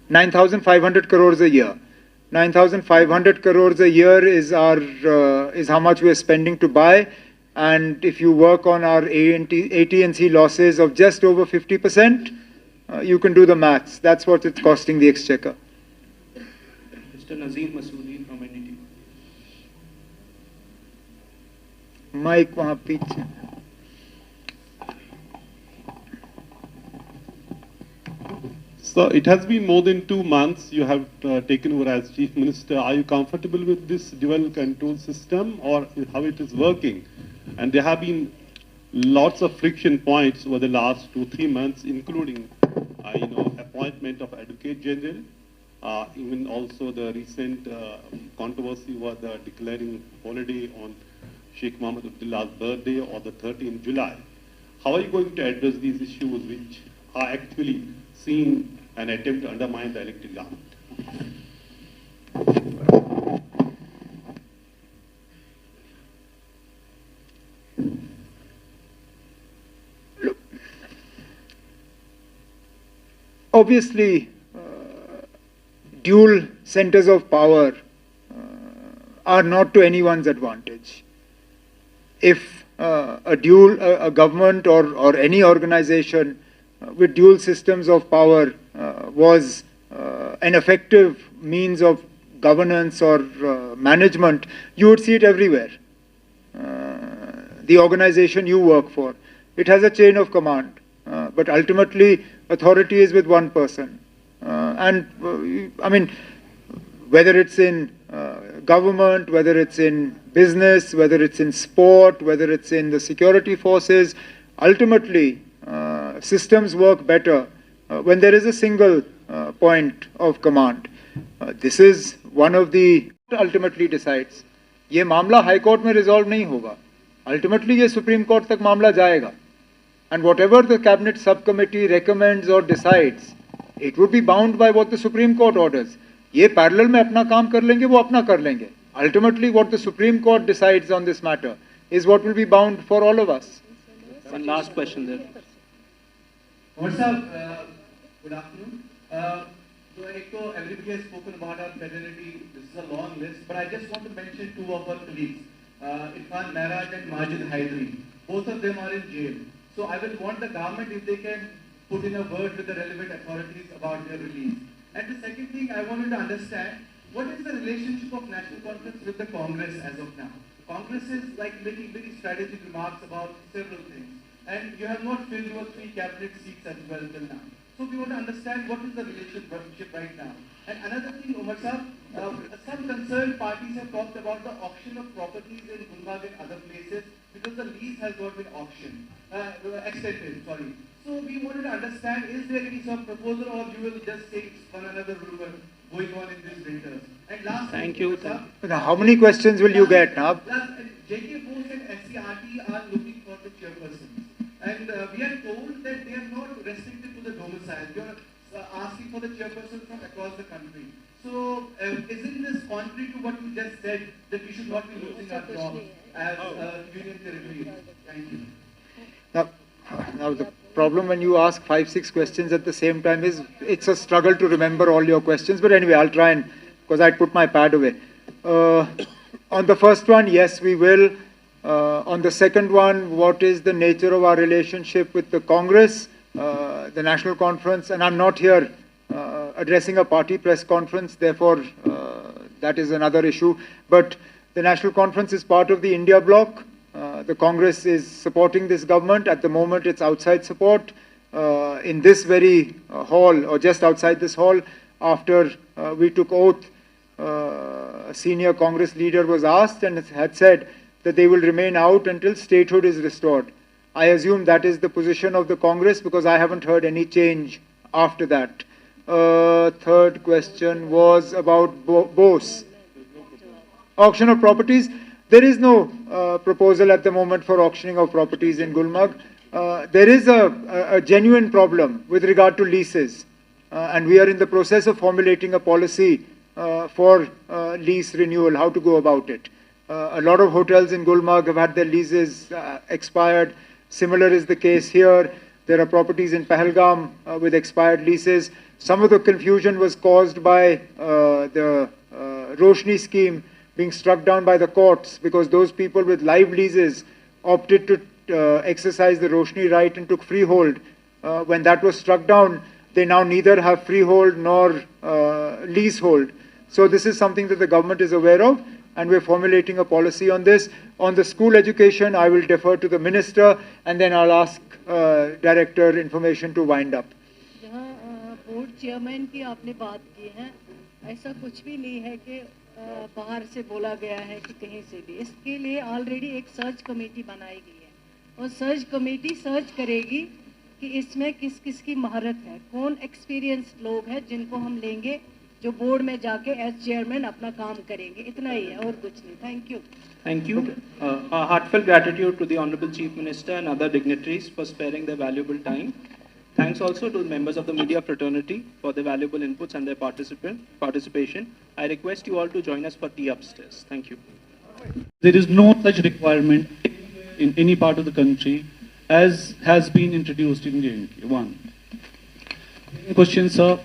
9,500 crores a year. 9,500 crores a year is how much we are spending to buy. And if you work on our AT&C losses of just over 50%, you can do the maths. That's what it's costing the exchequer. Mr. Nazir Masoodi from NDTV. Mike, वहाँ पीछे. So it has been more than 2 months you have taken over as Chief Minister. Are you comfortable with this dual control system, or how it is working? And there have been lots of friction points over the last 2-3 months, including appointment of Advocate General, even also the recent controversy was the declaring holiday on Sheikh Mohammed Abdullah's birthday or the 13th July. How are you going to address these issues which are actually seen an attempt to undermine the elected government? Look, obviously, dual centers of power are not to anyone's advantage. If a government or any organization with dual systems of power was an effective means of governance or management, you would see it everywhere. The organization you work for, it has a chain of command, but ultimately authority is with one person. Whether it's in government, whether it's in business, whether it's in sport, whether it's in the security forces, ultimately systems work better when there is a single point of command. This is one of the ultimately decides. ये मामला high court में resolve नहीं होगा. Ultimately ये supreme court तक मामला जाएगा. And whatever the cabinet subcommittee recommends or decides, it would be bound by what the Supreme Court orders. ये parallel में अपना काम कर लेंगे, वो अपना कर लेंगे. Ultimately what the Supreme Court decides on this matter is what will be bound for all of us. One last question there. What's up? Good afternoon. So everybody has spoken about our fraternity. This is a long list, but I just want to mention 2 of our colleagues, Irfan Mehraj and Majid Haidari. Both of them are in jail. So I will want the government, if they can, put in a word with the relevant authorities about their release. And the second thing I wanted to understand, what is the relationship of National Conference with the Congress as of now? Congress is making very strategic remarks about several things. And you have not filled your 3 cabinet seats as well till now. So we want to understand what is the relationship right now. And another thing, Umar Saab, some concerned parties have talked about the auction of properties in Gulbarga and other places because the lease has not been extended. So we wanted to understand, is there any sort of proposal, or you will just say it's one another rumor going on in these winters? And last, Thank you. Now, how many questions will you get now? JK Bose and SCRT are looking for the chairpersons. And we are told that they are not restricted to the domicile. exercise. You're asking for the chairperson from across the country. So, isn't this contrary to what you just said, that we should not be losing our jobs as union territory? Thank you. Now the problem when you ask 5-6 questions at the same time is it's a struggle to remember all your questions. But anyway, I'll try and, because I'd put my pad away. On the first one, yes, we will. On the second one, what is the nature of our relationship with the Congress, the National Conference? And I'm not here addressing a party press conference, therefore that is another issue. But the National Conference is part of the India bloc. The Congress is supporting this government. At the moment, it's outside support. In this very hall, or just outside this hall, after we took oath, a senior Congress leader was asked and had said that they will remain out until statehood is restored. I assume that is the position of the Congress because I haven't heard any change after that. Third question was about Bose. Auction of properties. There is no proposal at the moment for auctioning of properties in Gulmarg. There is a genuine problem with regard to leases. And we are in the process of formulating a policy for lease renewal, how to go about it. A lot of hotels in Gulmarg have had their leases expired. Similar is the case here. There are properties in Pahalgam with expired leases. Some of the confusion was caused by the Roshni scheme being struck down by the courts because those people with live leases opted to exercise the Roshni right and took freehold. When that was struck down, they now neither have freehold nor leasehold. So this is something that the government is aware of, and we're formulating a policy on this. On the school education, I will defer to the minister, and then I'll ask Director Information to wind up. जहाँ board chairman की आपने बात की है, ऐसा कुछ भी नहीं है कि बाहर से बोला गया है कि कहीं से भी. इसके लिए ऑलरेडी एक सर्च कमेटी बनाई गई है और सर्च कमेटी सर्च करेगी कि इसमें किस किस की महारत है, कौन एक्सपीरियंस्ड लोग हैं जिनको हम लेंगे जो बोर्ड में जाके एज चेयरमैन अपना काम करेंगे. इतना ही है और कुछ नहीं. Thank you. Thank you. Our heartfelt gratitude to the Honorable Chief Minister and other dignitaries for sparing their valuable time. Thanks also to the members of the media fraternity for their valuable inputs and their participation. I request you all to join us for tea upstairs. Thank you. There is no such requirement in any part of the country as has been introduced in JNK. One. Question, sir.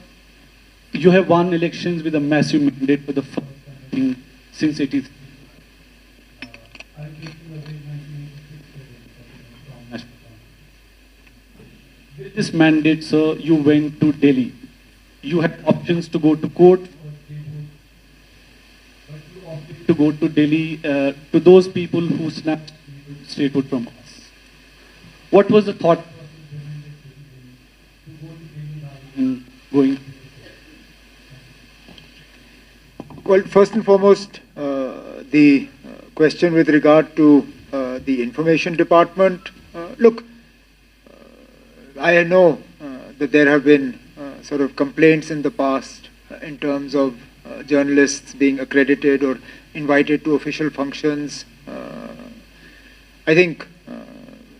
You have won elections with a massive mandate for the first time since 83. With this mandate, sir, you went to Delhi. You had options to go to court, but you opted to go to Delhi to those people who snatched statehood from us. What was the thought in going? Well, first and foremost, the question with regard to the information department. Look, I know that there have been sort of complaints in the past in terms of journalists being accredited or invited to official functions. I think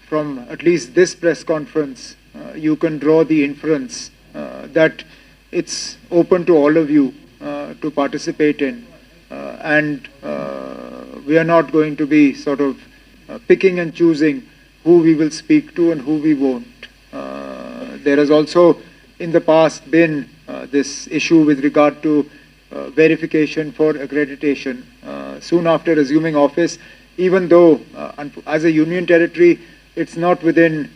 from at least this press conference, you can draw the inference that it's open to all of you to participate in, and we are not going to be sort of picking and choosing who we will speak to and who we won't. There has also in the past been this issue with regard to verification for accreditation. Soon after assuming office, even though as a union territory it's not within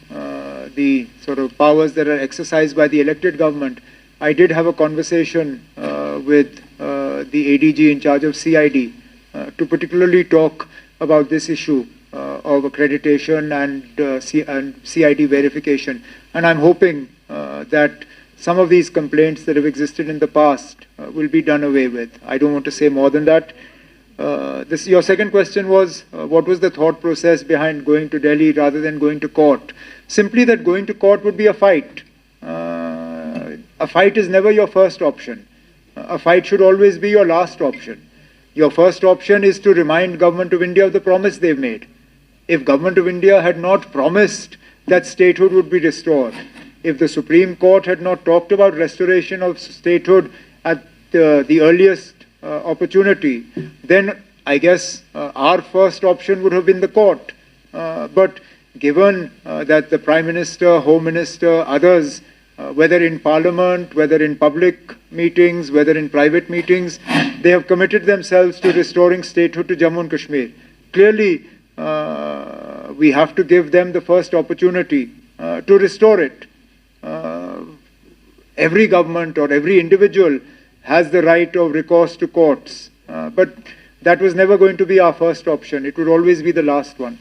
the sort of powers that are exercised by the elected government, I did have a conversation with the ADG in charge of CID to particularly talk about this issue of accreditation and CID verification. And I'm hoping that some of these complaints that have existed in the past will be done away with. I don't want to say more than that. Your second question was, what was the thought process behind going to Delhi rather than going to court? Simply that going to court would be a fight. A fight is never your first option. A fight should always be your last option. Your first option is to remind Government of India of the promise they've made. If Government of India had not promised that statehood would be restored, if the Supreme Court had not talked about restoration of statehood at the earliest opportunity, then I guess our first option would have been the court. But given that the Prime Minister, Home Minister, others, whether in Parliament, whether in public meetings, whether in private meetings, they have committed themselves to restoring statehood to Jammu and Kashmir. Clearly, we have to give them the first opportunity to restore it. Every government or every individual has the right of recourse to courts, but that was never going to be our first option. It would always be the last one.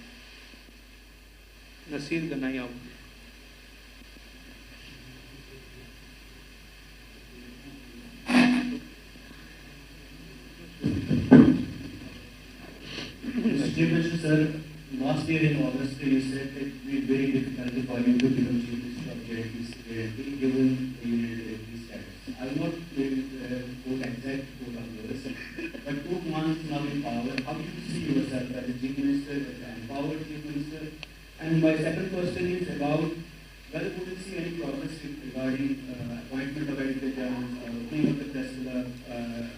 Nasir Ganai. Mr. Chief Minister, sir, last year in August, you said it would be very difficult for you to become Chief Minister of JNP given the union status. I will not quote exact quote of yours, but 2 months now in power, how do you see yourself as a Chief Minister, as an empowered Chief Minister? And my second question is about whether we will see any progress regarding appointment of editor journals, opening of the press club,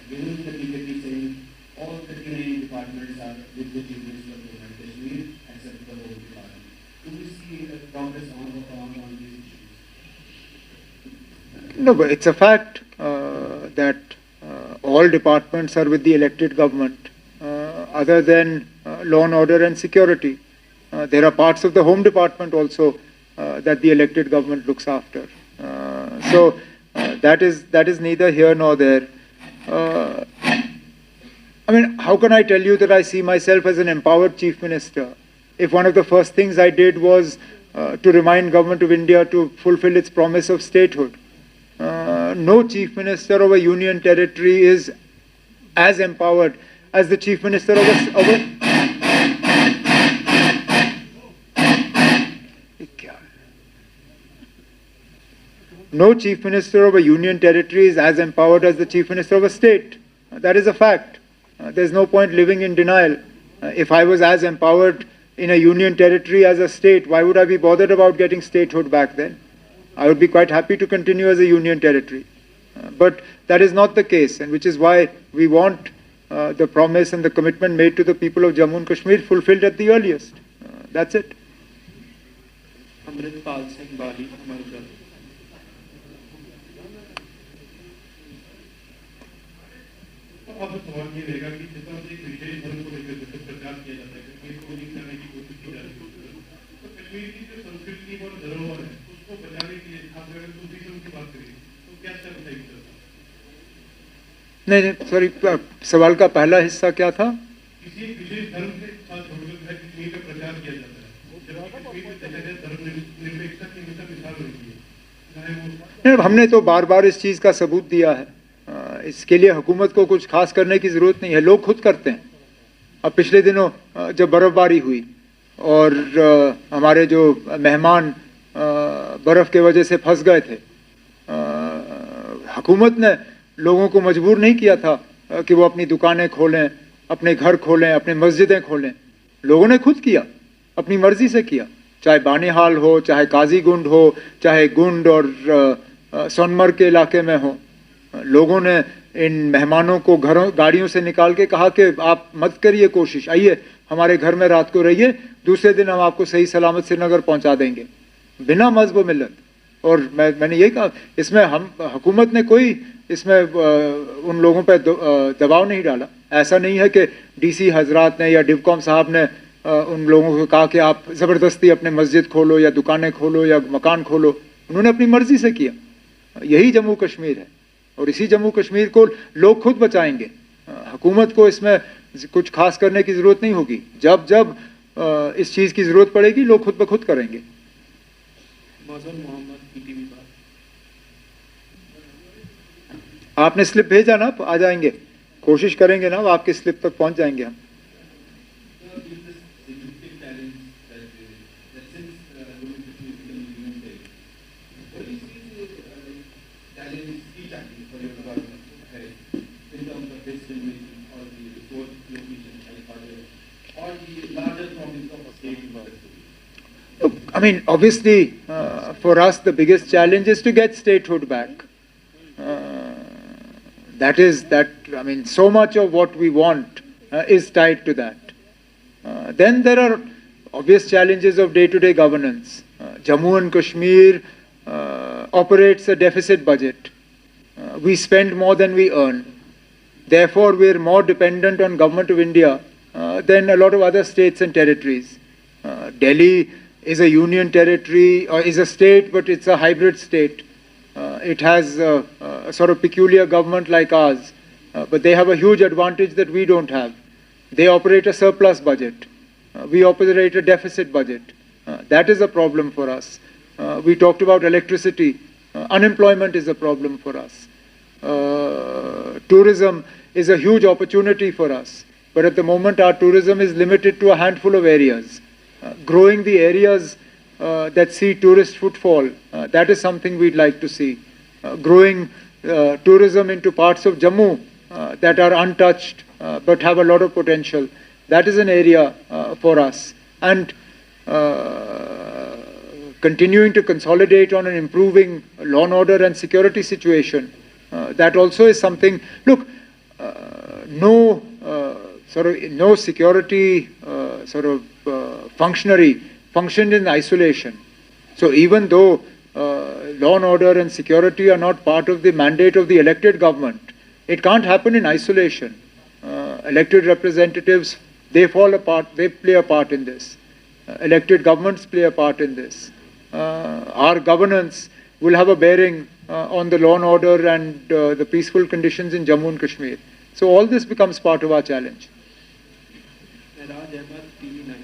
given the BJP saying all the 39 departments are with the Chief Minister of Jammu and Kashmir, except the whole department. Do we see progress on these issues? No, but it's a fact that all departments are with the elected government, other than law and order and security. There are parts of the Home Department also that the elected government looks after. So that is neither here nor there. I mean, how can I tell you that I see myself as an empowered Chief Minister if one of the first things I did was to remind Government of India to fulfill its promise of statehood? No Chief Minister of a union territory is as empowered as the Chief Minister of a No Chief Minister of a union territory is as empowered as the Chief Minister of a state. That is a fact. There's no point living in denial. If I was as empowered in a union territory as a state, why would I be bothered about getting statehood back then? I would be quite happy to continue as a union territory. But that is not the case, and which is why we want the promise and the commitment made to the people of Jammu and Kashmir fulfilled at the earliest. That's it. Amritpal Singh Bali, Amarga. अब सवाल ये रहेगा कि जिस तरह से एक विशेष धर्म को लेकर प्रचार किया जाता है, कश्मीर को लीक करने की कोशिश की जा रही है, तो कश्मीर की जो संस्कृति और धरोहर है उसको बचाने के लिए आप अगर दूसरी धर्म की बात करें तो क्या स्टेप उठाएगी सर? नहीं, सॉरी, सवाल का पहला हिस्सा क्या था? किसी एक विशेष धर्म के साथ जोड़कर कश्मीर का प्रचार किया जाता है, जबकि कश्मीर में तहरीर धर्मनिरपेक्षता की हमेशा मिसाल होती है, चाहे वो हमने तो बार बार इस चीज़ का सबूत दिया है। इसके लिए हुकूमत को कुछ खास करने की ज़रूरत नहीं है, लोग खुद करते हैं। अब पिछले दिनों जब बर्फ़बारी हुई और हमारे जो मेहमान बर्फ़ के वजह से फंस गए थे, हुकूमत ने लोगों को मजबूर नहीं किया था कि वो अपनी दुकानें खोलें, अपने घर खोलें, अपने मस्जिदें खोलें। लोगों ने खुद किया, अपनी मर्ज़ी से किया, चाहे बानीहाल हो, चाहे काजीगुंड हो, चाहे गुंड और सोनमर्ग के इलाके में हो। लोगों ने इन मेहमानों को घरों गाड़ियों से निकाल के कहा कि आप मत करिए कोशिश, आइए हमारे घर में रात को रहिए, दूसरे दिन हम आपको सही सलामत श्रीनगर पहुंचा देंगे, बिना मज़हब व मिल्लत। और मैंने यही कहा, इसमें हम हुकूमत ने कोई इसमें उन लोगों पे दबाव नहीं डाला। ऐसा नहीं है कि डीसी हजरात ने या डिवकॉम साहब ने उन लोगों को कहा कि आप ज़बरदस्ती अपने मस्जिद खोलो या दुकानें खोलो या मकान खोलो। उन्होंने अपनी मर्ज़ी से किया। यही जम्मू कश्मीर है और इसी जम्मू कश्मीर को लोग खुद बचाएंगे। हुकूमत को इसमें कुछ खास करने की ज़रूरत नहीं होगी। जब जब इस चीज़ की ज़रूरत पड़ेगी, लोग खुद ब खुद करेंगे। आपने स्लिप भेजा ना, आ जाएंगे, कोशिश करेंगे ना, आपकी स्लिप तक पहुंच जाएंगे हम। I mean, obviously, for us, the biggest challenge is to get statehood back. So much of what we want is tied to that. Then there are obvious challenges of day-to-day governance. Jammu and Kashmir operates a deficit budget. We spend more than we earn. Therefore, we are more dependent on Government of India than a lot of other states and territories. Delhi is a union territory, or is a state, but it's a hybrid state. It has a sort of peculiar government like ours, but they have a huge advantage that we don't have. They operate a surplus budget. We operate a deficit budget. That is a problem for us. We talked about electricity. Unemployment is a problem for us. Tourism is a huge opportunity for us. But at the moment, our tourism is limited to a handful of areas. Growing the areas that see tourist footfall, that is something we'd like to see. Growing tourism into parts of Jammu that are untouched but have a lot of potential. That is an area for us. And continuing to consolidate on an improving law and order and security situation. That also is something. Look, no security functionary functioned in isolation. So even though law and order and security are not part of the mandate of the elected government, it can't happen in isolation. Elected representatives, they fall apart, they play a part in this. Elected governments play a part in this. Our governance will have a bearing on the law and order and the peaceful conditions in Jammu and Kashmir. So all this becomes part of our challenge. Raj Ahmed, TV9.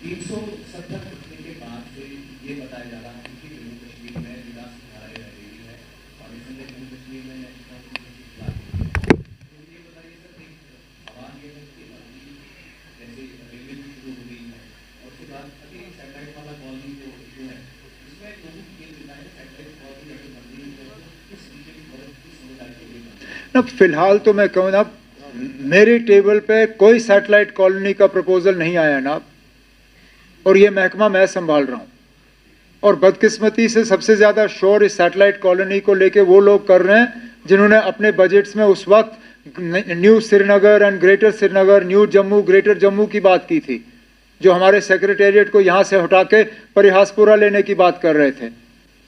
तीन सौ 70 घटने के बाद से ये बताया जा रहा है कि जम्मू कश्मीर में विकास की धाराएं रह रही है और इसलिए जम्मू कश्मीर में नेशनल ये बताइए सर, एक सवाल ये है कि जैसे रेलवे भी शुरू हो गई है और उसके बाद अभी सैटेलाइट वाला कॉलोनी जो इशू है इसमें लोगों की ये चिंता है सैटेलाइट कॉलोनी अगर बन रही है तो किस बीजेपी मदद की समुदाय के लिए ना फिलहाल तो मैं कहूँ ना, मेरे टेबल पे कोई सैटेलाइट कॉलोनी का प्रपोजल नहीं आया ना, और ये महकमा मैं संभाल रहा हूँ। और बदकिस्मती से सबसे ज़्यादा शोर इस सैटेलाइट कॉलोनी को लेके वो लोग कर रहे हैं जिन्होंने अपने बजट्स में उस वक्त new Srinagar and greater Srinagar, new Jammu, greater Jammu की बात की थी, जो हमारे सेक्रेटेरिएट को यहाँ से हटा के परिहासपुरा लेने की बात कर रहे थे।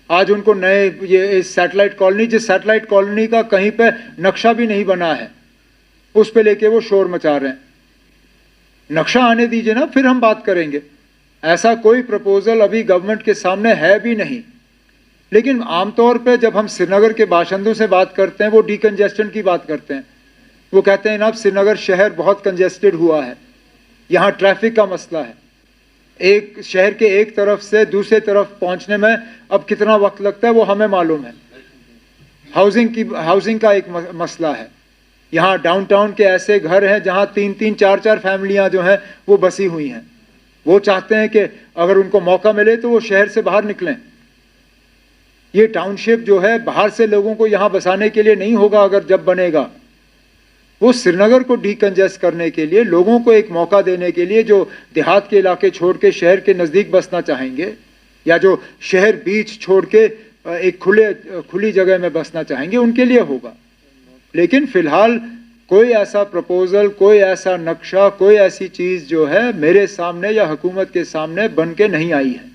आज उनको नए ये सैटेलाइट कॉलोनी, जिस सैटेलाइट कॉलोनी का कहीं पे नक्शा भी नहीं बना है, उस पे लेके वो शोर मचा रहे हैं। नक्शा आने दीजिए ना, फिर हम बात करेंगे। ऐसा कोई प्रपोजल अभी गवर्नमेंट के सामने है भी नहीं। लेकिन आमतौर पे जब हम श्रीनगर के बाशिंदों से बात करते हैं, वो डीकंजेस्शन की बात करते हैं। वो कहते हैं ना, श्रीनगर शहर बहुत कंजेस्टेड हुआ है, यहाँ ट्रैफिक का मसला है, एक शहर के एक तरफ से दूसरे तरफ पहुंचने में अब कितना वक्त लगता है वो हमें मालूम है। हाउसिंग का एक मसला है। यहाँ डाउनटाउन के ऐसे घर हैं जहाँ 3-3, 4-4 फैमिलियाँ जो हैं वो बसी हुई हैं। वो चाहते हैं कि अगर उनको मौका मिले तो वो शहर से बाहर निकलें। ये टाउनशिप जो है बाहर से लोगों को यहाँ बसाने के लिए नहीं होगा, अगर जब बनेगा वो श्रीनगर को डीकंजेस्ट करने के लिए, लोगों को एक मौका देने के लिए, जो देहात के इलाके छोड़ के शहर के नज़दीक बसना चाहेंगे या जो शहर बीच छोड़ के एक खुली जगह में बसना चाहेंगे, उनके लिए होगा। लेकिन फिलहाल कोई ऐसा प्रपोजल, कोई ऐसा नक्शा, कोई ऐसी चीज़ जो है मेरे सामने या हुकूमत के सामने बन के नहीं आई है।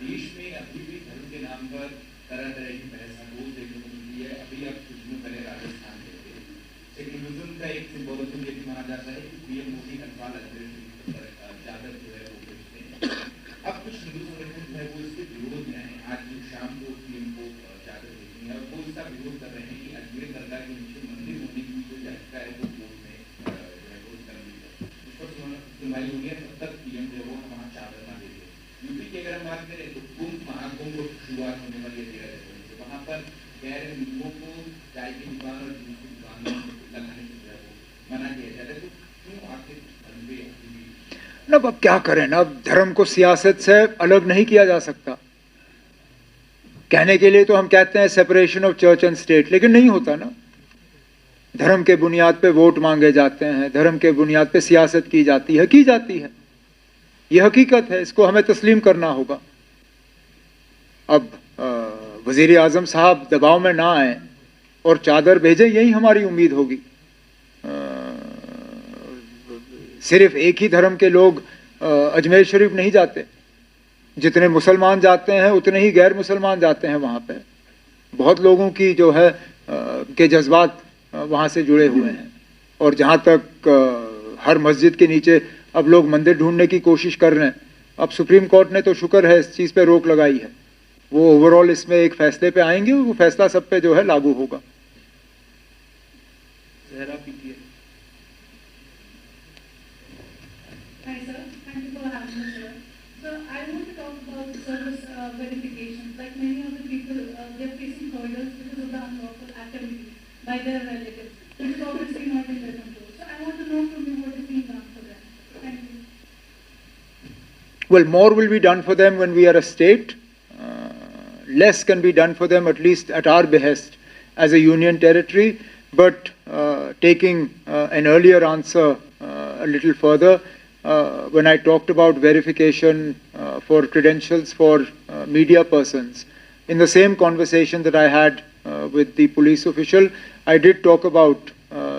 देश में अभी भी धर्म के नाम पर तरह तरह की बहस रोज देखने को मिलती है। अभी अब कुछ दिनों पहले राजस्थान में सेक्युलरिज्म का एक सिंबोलिज्म ये भी माना जाता है कि पीएम मोदी हरपाल चादर जो है वो बेचते हैं। अब कुछ हिंदू संगठन जो है वो इसके विरोध में आए। आज शाम को पीएम को चादर भेजनी है और वो इसका विरोध कर रहे हैं कि अजमेर दरगाह के नीचे मंदिर होने की जो याचिका है वो कोर्ट में जो है वो कर दी है। उस पर सुनवाई हुई है, तब तक पीएम जो है वो वहाँ चादर ना दे। यूपी की अगर हम बात करें तो कुंभ महाकुंभ शुरुआत होने वाली है 13 जनवरी से। वहाँ पर गैर हिंदुओं को चाय की दुकान और जूस की दुकान लगाने से जो है वो मना किया जा रहा है। तो क्यों आखिर ना अब क्या करें ना, अब धर्म को सियासत से अलग नहीं किया जा सकता। कहने के लिए तो हम कहते हैं separation of church and state, लेकिन नहीं होता ना। धर्म के बुनियाद पे वोट मांगे जाते हैं, धर्म के बुनियाद पे सियासत की जाती है। यह हकीकत है, इसको हमें तस्लीम करना होगा। अब वजीर आजम साहब दबाव में ना आए और चादर भेजें, यही हमारी उम्मीद होगी। सिर्फ एक ही धर्म के लोग अजमेर शरीफ नहीं जाते, जितने मुसलमान जाते हैं उतने ही गैर मुसलमान जाते हैं वहाँ पे। बहुत लोगों की जो है के जज्बात वहाँ से जुड़े हुए हैं। और जहाँ तक हर मस्जिद के नीचे अब लोग मंदिर ढूंढने की कोशिश कर रहे हैं, अब सुप्रीम कोर्ट ने तो शुक्र है इस चीज़ पे रोक लगाई है, वो ओवरऑल इसमें एक फैसले पे आएंगे, वो फैसला सब पे जो है लागू होगा। Hi sir, thank you for having me sir. So I want to talk about service verification. Like many of the people, they are facing hurdles because of the unlawful activity by their relatives, which is obviously not in their control. So I want to know from you what is being done for them. Thank you. Well, more will be done for them when we are a state. Less can be done for them, at least at our behest, as a union territory. But taking an earlier answer a little further, when I talked about verification for credentials for media persons, in the same conversation that I had with the police official, I did talk about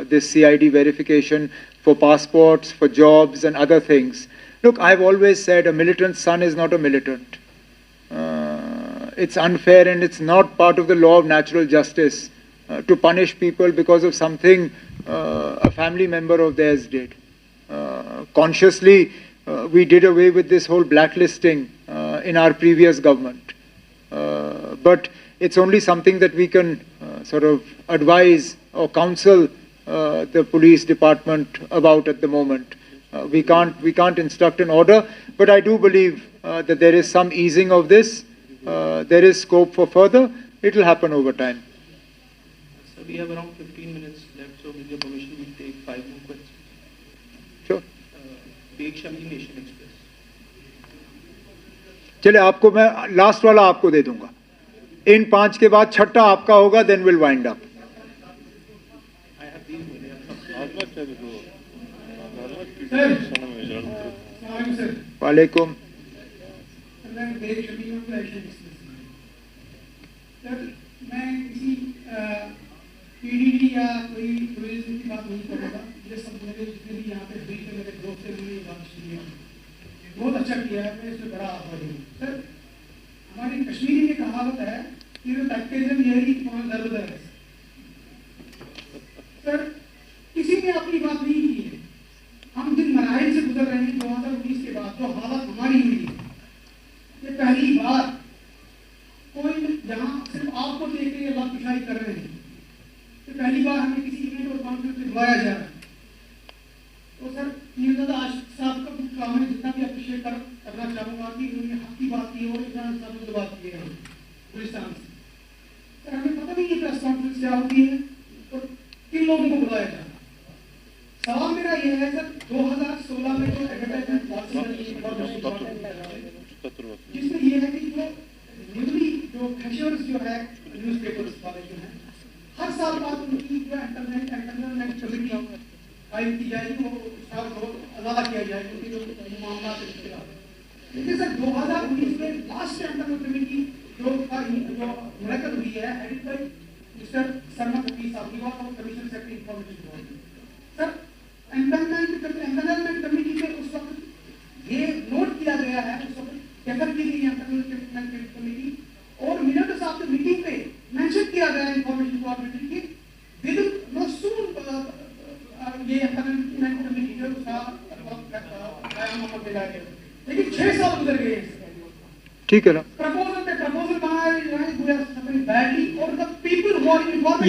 this CID verification for passports, for jobs and other things. Look, I've always said a militant's son is not a militant. It's unfair and it's not part of the law of natural justice to punish people because of something a family member of theirs did. Consciously, we did away with this whole blacklisting in our previous government. But it's only something that we can sort of advise or counsel the police department about at the moment. We can't instruct an order, but I do believe that there is some easing of this. There is scope for further. It will happen over time. So we have around 15 minutes left, so with your permission, we'll take 5 more questions. Sure. Beg Shami Nation Express. चले आपको मैं last वाला आपको दे दूंगा। इन 5 के बाद छठा आपका होगा, then we'll wind up. वालेकुम। मैं किसी पीडीडी या कोई टूरिज्म की बात नहीं करूँगा। ये सब मेरे जितने भी यहाँ पे बीच में मेरे दोस्त से मेरी बात की है, बहुत अच्छा किया है, मैं इसमें बड़ा आभारी हूँ। सर, हमारी कश्मीरी में कहावत है कि वो तक्केजन यही दर्द है। सर, किसी ने अपनी बात नहीं की है। हम जिन मराहल से गुजर रहे हैं 2019 के बाद, जो हालत हमारी हुई है, ये पहली बार कोई जहाँ सिर्फ आपको देख के अल्लाह पिशाई कर रहे हैं, तो पहली बार हमें किसी इवेंट और कॉन्फ्रेंस में बुलाया जा रहा है। तो सर, नीरज आशिक साहब का कुछ काम है, जितना भी अप्रिशिएट करना चाहूँगा कि उन्होंने हक की बात की और इतना सब बात की है गुलिस्तान से। सर, हमें पता नहीं है प्रेस कॉन्फ्रेंस क्या होती है और किन लोगों को बुलाया जा रहा है। सवाल मेरा यह है सर, 2016 में जो एडवर्टाइजमेंट पॉलिसी जिसमें यह है कि जो न्यूली जो फैशर्स जो है न्यूज़पेपर्स वाले जो हैं, हर साल बाद उनकी जो इंटरनेट कमेटी कायम की जाएगी, वो उसका अदाला किया जाएगा उनके जो मामला है। लेकिन सर 2019 में लास्ट इंटरनेट कमेटी जो मुनक्कद हुई है, headed by mister Sharma Kapil sahab, he was commissioner secretary information. Sir, empanelment committee में उस वक्त ये नोट किया गया है, उस वक्त कैफर की गई एम्पैनलमेंट कमेटी और मिनट्स ऑफ द मीटिंग पे मेंशन किया गया इंफॉर्मेशन कोऑर्डिनेटर की विद नो सून ये एम्पैनलमेंट कमेटी जो उसका कायम होने लगा। लेकिन 6 साल गुजर गए, ठीक है ना। प्रपोजल बनाया है बैडली और the people who are involved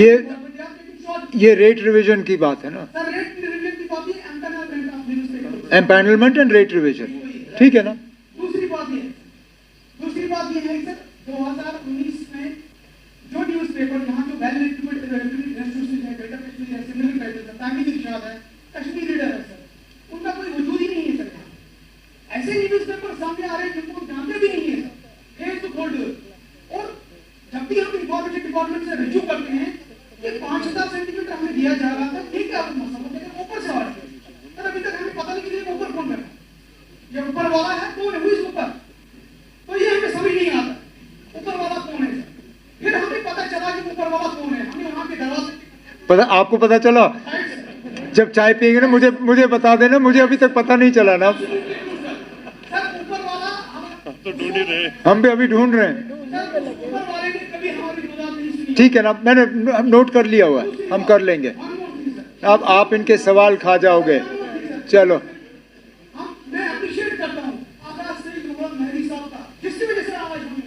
ये रेट रिवीजन की बात है ना। सर, रेट रिवीजन की बात है, empanelment of newspaper, empanelment and rate revision, ठीक है ना। दूसरी बात ये है सर, 2019 में जो न्यूज़पेपर यहाँ जो वेल रेप्यूटेड इंस्टीट्यूशन है, ग्रेटर कश्मीर है, सिमिलर टाइटल है, तामीर इरशाद है, कश्मीर रीडर है सर, उनका कोई वजूद ही नहीं है सर यहाँ। पता आपको पता चला? जब चाय पिएंगे ना मुझे बता देना, मुझे अभी तक पता नहीं चला ना। तो ढूंढ ही रहे, हम भी अभी ढूंढ रहे हैं। ठीक है ना, मैंने नोट कर लिया हुआ है, हम कर लेंगे। अब आप इनके सवाल खा जाओगे। चलो, मैं अप्रिशिएट करता हूँ आकाश से युवा मेहरी साहब का, जिसकी वजह से आवाज हुई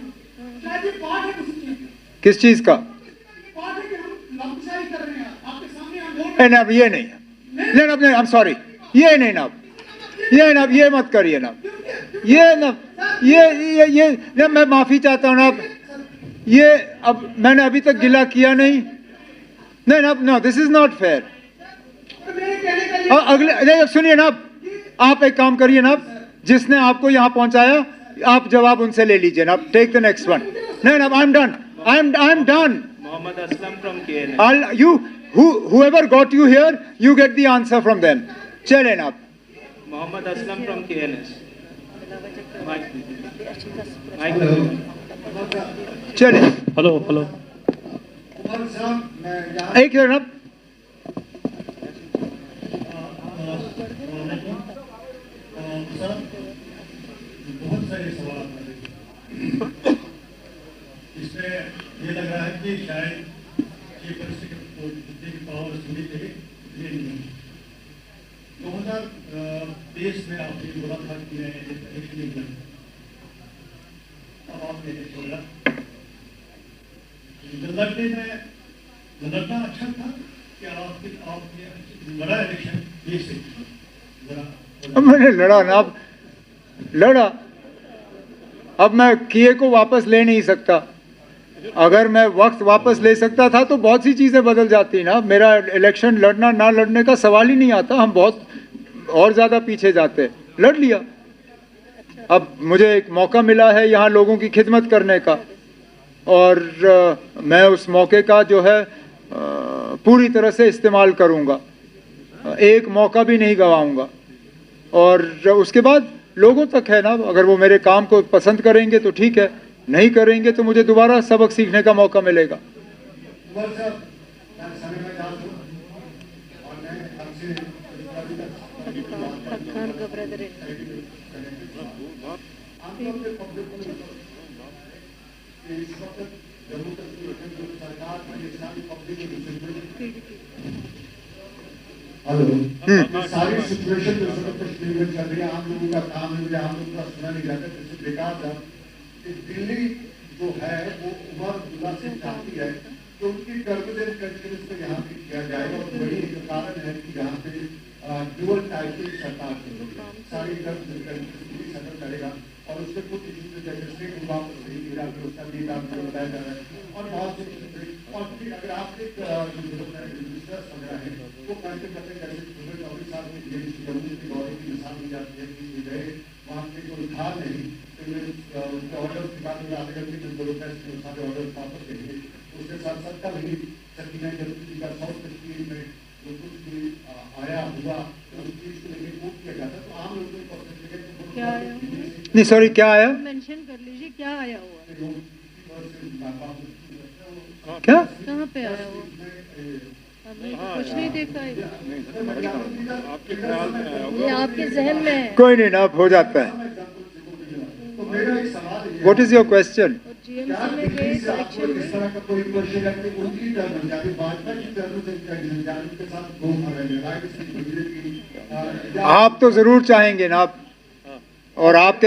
शायद ये पार्ट है किसी चीज का। किस चीज का? पार्ट है कि हम लापरवाही कर रहे हैं आपके सामने, हम ना ये नहीं है, नहीं, आई एम सॉरी, ये नहीं ना, ये मत करिए ना, ये ना, मैं माफी चाहता हूँ ना। ये अब मैंने अभी तक गिला किया नहीं, no, this is not fair. अगले सुनिए ना, आप एक काम करिए ना, जिसने आपको यहाँ पहुंचाया आप जवाब उनसे ले लीजिए ना। Take the next one. नहीं, I am done, I am done. Mohammad Aslam from KNS. Whoever got you here, you get the answer from them. चलें ना। Mohammad Aslam from KNS. चले। हेलो, एक ना, बहुत सारे सवाल इसमें ये लग रहा है कि शायद ये परिस्थिति को जितने भी पावर सुनी थे ये नहीं। 2023 में आपने बोला था कि मैं इलेक्शन नहीं लड़ूंगा, अब आपने छोड़ा। लड़ना अच्छा था कि आपने लड़ा इलेक्शन ये से मैंने लड़ा ना, अब लड़ा, अब मैं किए को वापस ले नहीं सकता। अगर मैं वक्त वापस ले सकता था तो बहुत सी चीजें बदल जाती ना। मेरा इलेक्शन लड़ना ना लड़ने का सवाल ही नहीं आता, हम बहुत और ज्यादा पीछे जाते। लड़ लिया, अब मुझे एक मौका मिला है यहाँ लोगों की खिदमत करने का, और मैं उस मौके का जो है पूरी तरह से इस्तेमाल करूँगा, एक मौका भी नहीं गंवाऊंगा। और उसके बाद लोगों तक है ना, अगर वो मेरे काम को पसंद करेंगे तो ठीक है, नहीं करेंगे तो मुझे दोबारा सबक सीखने का मौका मिलेगा। हेलो, सारी सिचुएशन जो कश्मीर में चल रही है, आम लोगों का काम है, मुझे आम लोगों का सुना नहीं जाता, जैसे बेकार था कि दिल्ली जो है वो उमर अब्दुल्ला से चाहती है कि उनकी टर्म्स एंड कंडीशंस पे यहाँ पे किया जाएगा। और बड़ी एक कारण है कि यहाँ पे डुअल टाइप की सरकार चलेगी, सारी टर्म्स एंड कंडीशंस भी सेटल करेगा। और उसके कुछ इश्यूज जैसे स्टेट वापस नहीं मिला, उसका डेट आपको बताया जा रहा है, और बहुत से और फिर अगर आप एक रिसर्च वगैरह है वो करते करते कैसे 24 साल में जम्मू के दौरे की मिसाल दी जाती है कि गए वहाँ पे कोई था नहीं, उनके ऑर्डर के बाद में आधे घंटे के सारे ऑर्डर वापस देंगे। उसके साथ साथ कल ही सकीना जरूरी का साउथ कश्मीर में जो कुछ भी आया हुआ उसकी इसको लेकर कोट किया जाता है, तो आम लोगों को नहीं, सॉरी, क्या आया? मेंशन कर लीजिए क्या आया हुआ, क्या कहाँ पे आया हुआ? कुछ नहीं देखा है, ये आपके जहन में है। कोई नहीं ना, हो जाता है। What is your question? GMC में गए इलेक्शन में आप तो जरूर चाहेंगे ना, और आप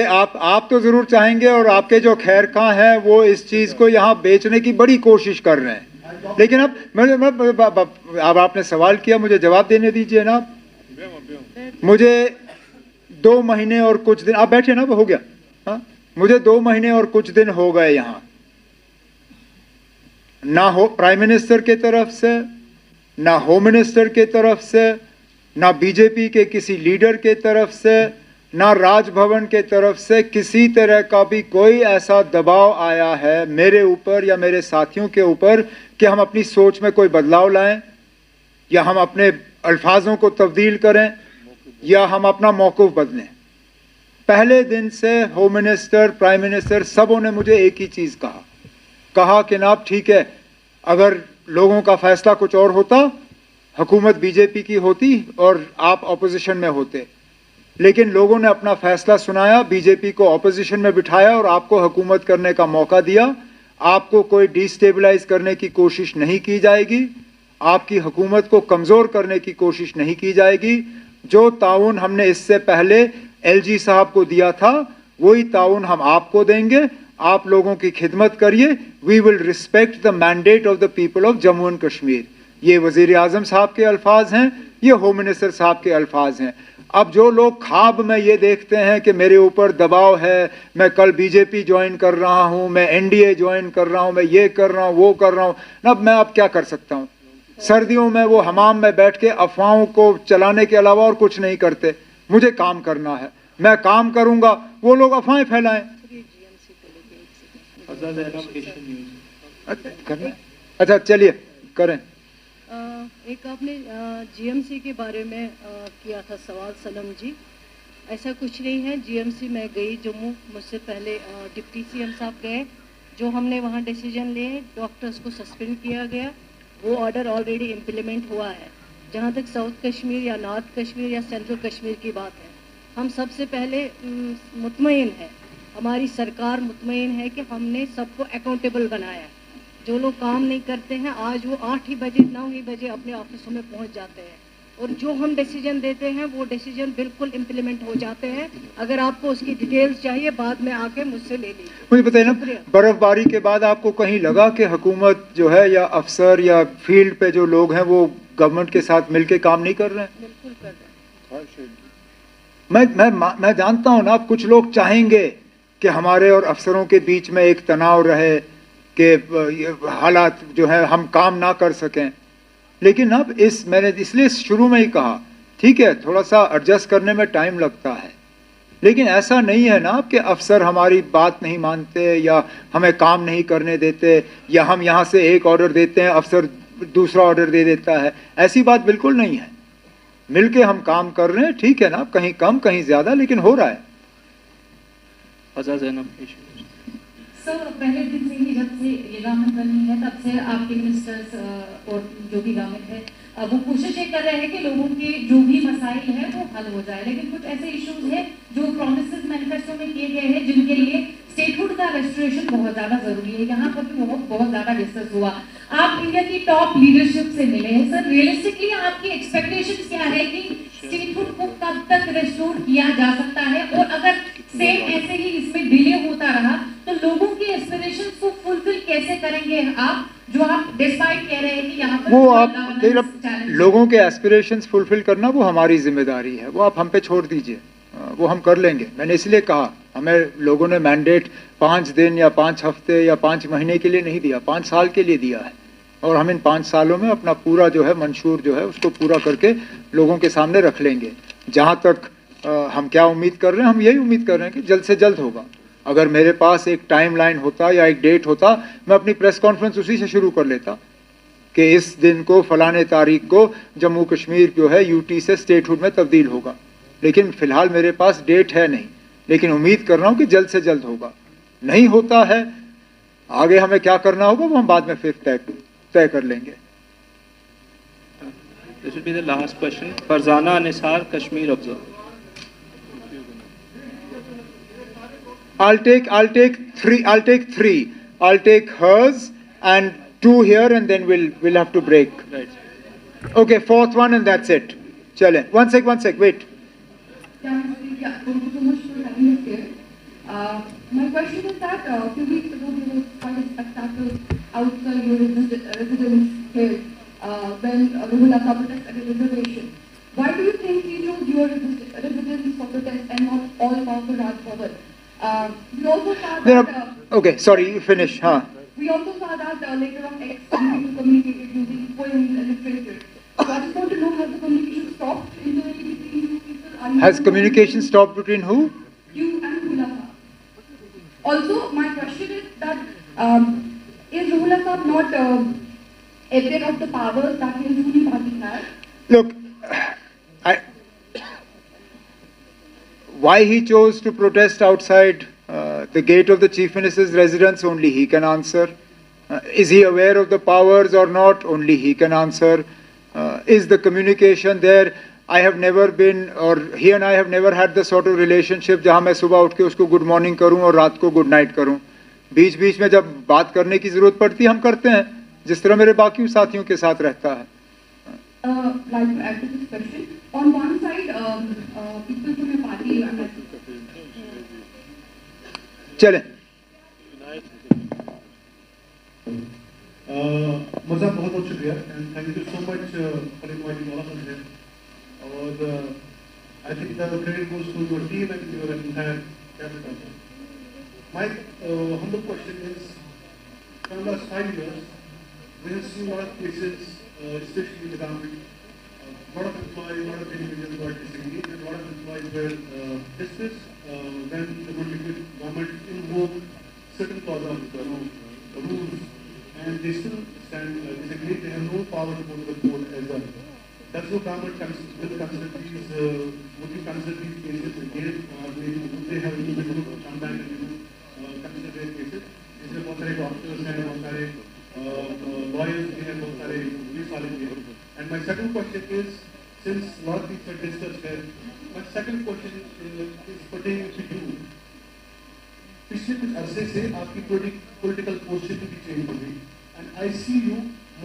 तो जरूर चाहेंगे, और आपके जो खैर खां हैं वो इस चीज को यहाँ बेचने की बड़ी कोशिश कर रहे हैं। लेकिन अब आपने सवाल किया, मुझे जवाब देने दीजिए ना। मुझे 2 महीने और कुछ दिन, आप बैठे ना, हो गया। हाँ, मुझे 2 महीने और कुछ दिन हो गए यहाँ, ना हो प्राइम मिनिस्टर के तरफ से, ना होम मिनिस्टर के तरफ से, ना बीजेपी के किसी लीडर के तरफ से, ना राजभवन के तरफ से किसी तरह का भी कोई ऐसा दबाव आया है मेरे ऊपर या मेरे साथियों के ऊपर कि हम अपनी सोच में कोई बदलाव लाएं, या हम अपने अल्फाजों को तब्दील करें, या हम अपना मौक़िफ़ बदलें। पहले दिन से होम मिनिस्टर, प्राइम मिनिस्टर, सबों ने मुझे एक ही चीज़ कहा कि जनाब ठीक है, अगर लोगों का फैसला कुछ और होता हुकूमत बीजेपी की होती और आप ऑपोजिशन में होते, लेकिन लोगों ने अपना फैसला सुनाया, बीजेपी को ऑपोजिशन में बिठाया और आपको हुकूमत करने का मौका दिया। आपको कोई डिस्टेबलाइज करने की कोशिश नहीं की जाएगी, आपकी हुकूमत को कमज़ोर करने की कोशिश नहीं की जाएगी। जो ताउन हमने इससे पहले एलजी साहब को दिया था, वही ताउन हम आपको देंगे। आप लोगों की खिदमत करिए। We will respect the mandate of the people of Jammu and Kashmir. ये वज़ीर आज़म साहब के अल्फाज हैं, ये होम मिनिस्टर साहब के अल्फाज हैं। अब जो लोग ख्वाब में ये देखते हैं कि मेरे ऊपर दबाव है, मैं कल बीजेपी ज्वाइन कर रहा हूँ, मैं एनडीए ज्वाइन कर रहा हूँ, मैं ये कर रहा हूँ, वो कर रहा हूँ, अब मैं अब क्या कर सकता हूँ। सर्दियों में वो हमाम में बैठ के अफवाहों को चलाने के अलावा और कुछ नहीं करते। मुझे काम करना है, मैं काम करूंगा, वो लोग अफवाहें फैलाएं। अच्छा चलिए करें। एक आपने जीएमसी के बारे में किया था सवाल सनम जी, ऐसा कुछ नहीं है। जीएमसी में गई जम्मू, मुझसे पहले डिप्टी सीएम साहब गए, जो हमने वहाँ डिसीजन लिए, डॉक्टर्स को सस्पेंड किया गया, वो ऑर्डर ऑलरेडी इम्प्लीमेंट हुआ है। जहाँ तक साउथ कश्मीर या नॉर्थ कश्मीर या सेंट्रल कश्मीर की बात है, हम सबसे पहले मुतमईन है, हमारी सरकार मुतमईन है कि हमने सबको अकाउंटेबल बनाया है। जो लोग काम नहीं करते हैं, आज वो 8 ही बजे 9 ही बजे अपने ऑफिसों में पहुंच जाते हैं, और जो हम डिसीजन देते हैं वो डिसीजन बिल्कुल इम्प्लीमेंट हो जाते हैं। अगर आपको उसकी डिटेल्स चाहिए, बाद में आके मुझसे ले लीजिए। मुझे बताइए ना, बर्फबारी के बाद आपको कहीं लगा कि हुकूमत जो है या अफसर या फील्ड पे जो लोग हैं वो गवर्नमेंट के साथ मिलके काम नहीं कर रहे हैं? बिल्कुल कर रहे हैं। मैं जानता हूँ ना, कुछ लोग चाहेंगे कि हमारे और अफसरों के बीच में एक तनाव रहे कि हालात जो है हम काम ना कर सकें, लेकिन अब मैंने इसलिए शुरू में ही कहा, ठीक है थोड़ा सा एडजस्ट करने में टाइम लगता है, लेकिन ऐसा नहीं है ना कि अफसर हमारी बात नहीं मानते या हमें काम नहीं करने देते, या हम यहाँ से एक ऑर्डर देते हैं अफसर दूसरा ऑर्डर दे देता है। ऐसी बात बिल्कुल नहीं है। मिलके हम काम कर रहे हैं, ठीक है ना, कहीं कम कहीं ज्यादा, लेकिन हो रहा है। सर, पहले दिन से ही जब से ये गवर्नमेंट बनी है तब से आपके मिनिस्टर्स और जो भी गवर्नमेंट है वो कोशिश ये कर रहे हैं कि लोगों के जो भी मसाइल है वो हल हो जाए, लेकिन कुछ ऐसे इश्यूज हैं जो प्रोमिसेस मैनिफेस्टो में किए गए हैं जिनके लिए स्टेटहुड का रेस्टोरेशन बहुत ज्यादा जरूरी है। यहाँ पर भी बहुत ज्यादा डिस्कस हुआ। आप इंडिया की टॉप लीडरशिप से मिले हैं सर, रियलिस्टिकली आपकी एक्सपेक्टेशंस क्या है कि स्टेटहुड को कब तक रेस्टोर किया जा सकता है, और अगर सेम ऐसे ही इसमें डिले होता रहा तो लोगों की एस्पिरेशंस को फुलफिल कैसे करेंगे आप, जो आप डिस्पाइट कह रहे हैं कि यहाँ पर वो आप लोगों के एस्पिरेशंस फुलफिल करना वो हमारी जिम्मेदारी है, वो आप हम पे छोड़ दीजिए, वो हम कर लेंगे। मैंने इसलिए कहा, हमें लोगों ने मैंडेट 5 दिन या 5 हफ्ते या 5 महीने के लिए नहीं दिया, 5 साल के लिए दिया है, और हम इन 5 सालों में अपना पूरा जो है मंशूर जो है उसको पूरा करके लोगों के सामने रख लेंगे। जहाँ तक हम क्या उम्मीद कर रहे हैं, हम यही उम्मीद कर रहे हैं कि जल्द से जल्द होगा। अगर मेरे पास एक टाइमलाइन होता या एक डेट होता, मैं अपनी प्रेस कॉन्फ्रेंस उसी से शुरू कर लेता कि इस दिन को फलाने तारीख को जम्मू कश्मीर जो है यूटी से स्टेटहुड में तब्दील होगा, लेकिन फिलहाल मेरे पास डेट है नहीं, लेकिन उम्मीद कर रहा हूँ कि जल्द से जल्द होगा। नहीं होता है, आगे हमें क्या करना होगा वो हम बाद में फिर तय कर लेंगे। This will be the last question. Farzana Nisar, Kashmir Observer. I'll take three. I'll take hers and 2 here, and then we'll have to break. Right. Okay, 4th one, and that's it. Chale. One sec. Wait. Yeah, thank you so much for having us here. My question is that a few weeks ago there was quite a spectacle outside your residence here when Ruhullah protested a reservation. Why do you think he chose your residence for protest and not all powerful Raj Bhavan? We also saw that... okay, sorry, you finish. Huh? We also saw that later on X communicated using poems and literature. So I just want to know, has the communication stopped internally between you people? Has communication stopped between who? You and Ruhullah. Also, my question is that is Ruhullah not aware of the powers that his ruling party has? Look, why he chose to protest outside the gate of the Chief Minister's residence, only he can answer. Is he aware of the powers or not? Only he can answer. is the communication there? I have never been, or he and I have never had the sort of relationship जहाँ मैं सुबह उठ के उसको good morning करूँ और रात को गुड नाइट करूँ. बीच बीच में जब बात करने की जरूरत पड़ती है हम करते हैं, जिस तरह मेरे बाकी साथियों के साथ रहता है. Like to add to this question, on one side, people from your party, चलें. मज़ा बहुत बहुत शुक्रिया and thank you so much for inviting all of us here. और I think the credit goes to your team and your entire cabinet also. My humble question is, for the last 5 years, we have seen a lot of cases, especially in the government. A lot of employees, a lot of individuals got disengaged, and a lot of employees were dismissed when the government invoked certain clauses of the rules, and they still stand disengaged. They have no power to go to the court as well. Does the government will consider these? Would you consider these cases again, or would they have individuals to come back and consider their cases? Is there बहुत सारे doctors हैं, बहुत सारे lawyers हैं, बहुत सारे police वाले हैं? And my second question is, since a lot of things are discussed here, my second question is pertaining to you. पिछले कुछ अरसे से आपकी political posture भी change हो गई, and I see you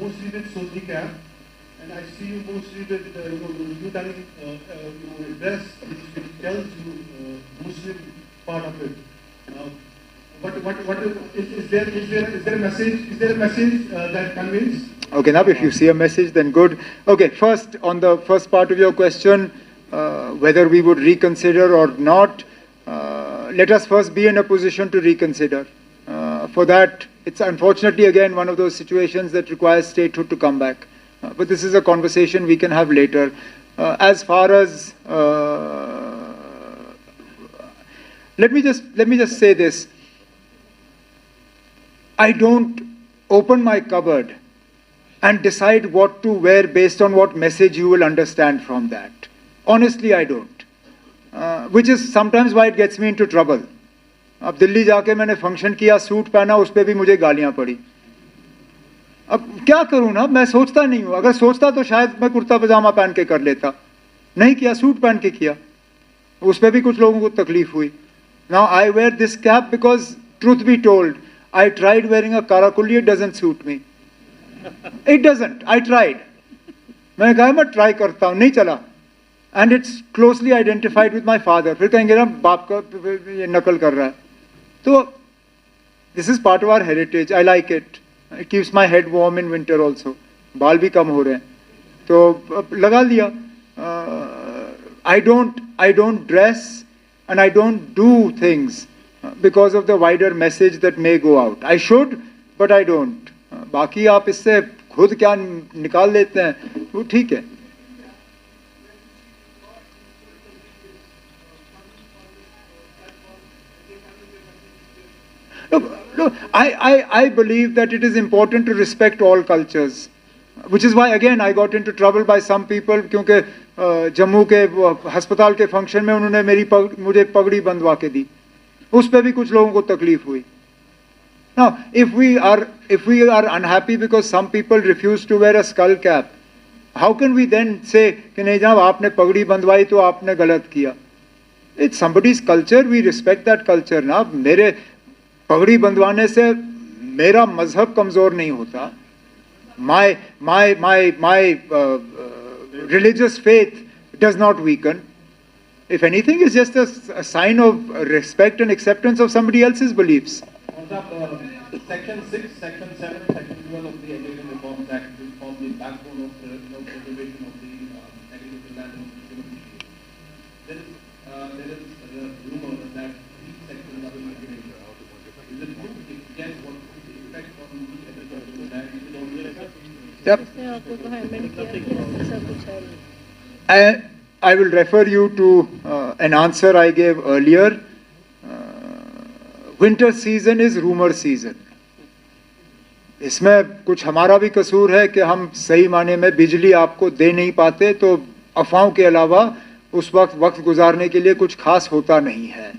mostly with Soji cap, and I see you mostly with you done a dress which tells you Muslim part of it. What is there a message? Is there a message that conveys? Okay, now if you see a message, then good. Okay, first, on the first part of your question, whether we would reconsider or not, let us first be in a position to reconsider. For that, it's unfortunately again one of those situations that requires statehood to come back. But this is a conversation we can have later. As far as let me just say this. I don't open my cupboard and decide what to wear based on what message you will understand from that. Honestly, I don't. Which is sometimes why it gets me into trouble. अब दिल्ली जाके मैंने function किया, suit पहना, उस पर भी मुझे गालियां पड़ी. अब क्या करूं ना, मैं सोचता नहीं हूं. अगर सोचता तो शायद मैं कुर्ता पजामा पहन के कर लेता. नहीं किया, सूट पहन के किया. उस पर भी कुछ लोगों को तकलीफ हुई. Now I wear this cap because, truth be told, I tried wearing a karakulli, it doesn't suit me. It doesn't. I tried. मैंने कहा मैं ट्राई करता हूँ, नहीं चला. And it's closely identified with my father. फिर कहेंगे ना बाप का ये नकल कर रहा है. तो this is part of our heritage. I like it. It keeps my head warm in winter also. बाल भी कम हो रहे हैं. तो लगा लिया. I don't dress and I don't do things because of the wider message that may go out. I should, but I don't. बाकी आप इससे खुद क्या निकाल लेते हैं वो ठीक है. Look, I believe that it is important to respect all cultures, which is why again I got into trouble by some people क्योंकि जम्मू के अस्पताल के फंक्शन में उन्होंने मुझे पगड़ी बंधवा के दी. उस पे भी कुछ लोगों को तकलीफ हुई. Now, if we are unhappy because some people refuse to wear a skull cap, how can we then say कि नहीं जनाब आपने पगड़ी बंधवाई तो आपने गलत किया? It's somebody's culture. We respect that culture. ना मेरे पगड़ी बंधवाने से मेरा मजहब कमजोर नहीं होता. My religious faith does not weaken. If anything, it's just a sign of respect and acceptance of somebody else's beliefs. Section 6, Section 7, Section 12 of the Agrarian Reforms Act will form the backbone of the preservation of the agricultural land and human beings. There is a rumor that these sections are being agreed. Is it true? If yes, what is the effect on the agricultural land? Is it only Yep. I will refer you to an answer I gave earlier. Winter season is rumor season. इसमें कुछ हमारा भी कसूर है कि हम सही माने में बिजली आपको दे नहीं पाते, तो अफवाहों के अलावा उस वक्त गुजारने के लिए कुछ खास होता नहीं है.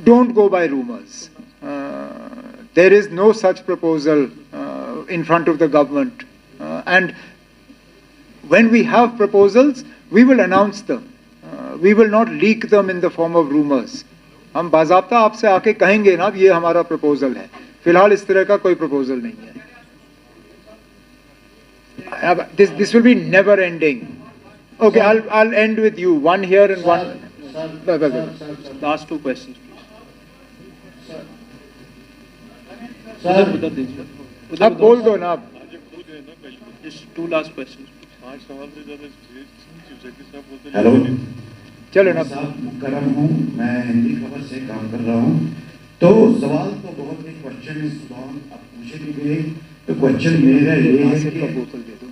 Don't go by rumors. There is no such proposal in front of the government. And when we have proposals, we will announce them. We will not leak them in the form of rumors. हम बाज़ाब्ता आपसे आके कहेंगे ना ये हमारा proposal है. फिलहाल इस तरह का कोई proposal नहीं है. This will be never ending. Okay, I'll end with you. One here and one. Last two questions, please. आप बोल दो ना आप. Just two last questions. Hello चलो ना. साहब मुकर्रम हूँ, मैं हिंदी खबर से काम कर रहा हूँ. तो सवाल तो बहुत ही क्वेश्चन आप पूछे भी गए. तो क्वेश्चन मेरा ये है कि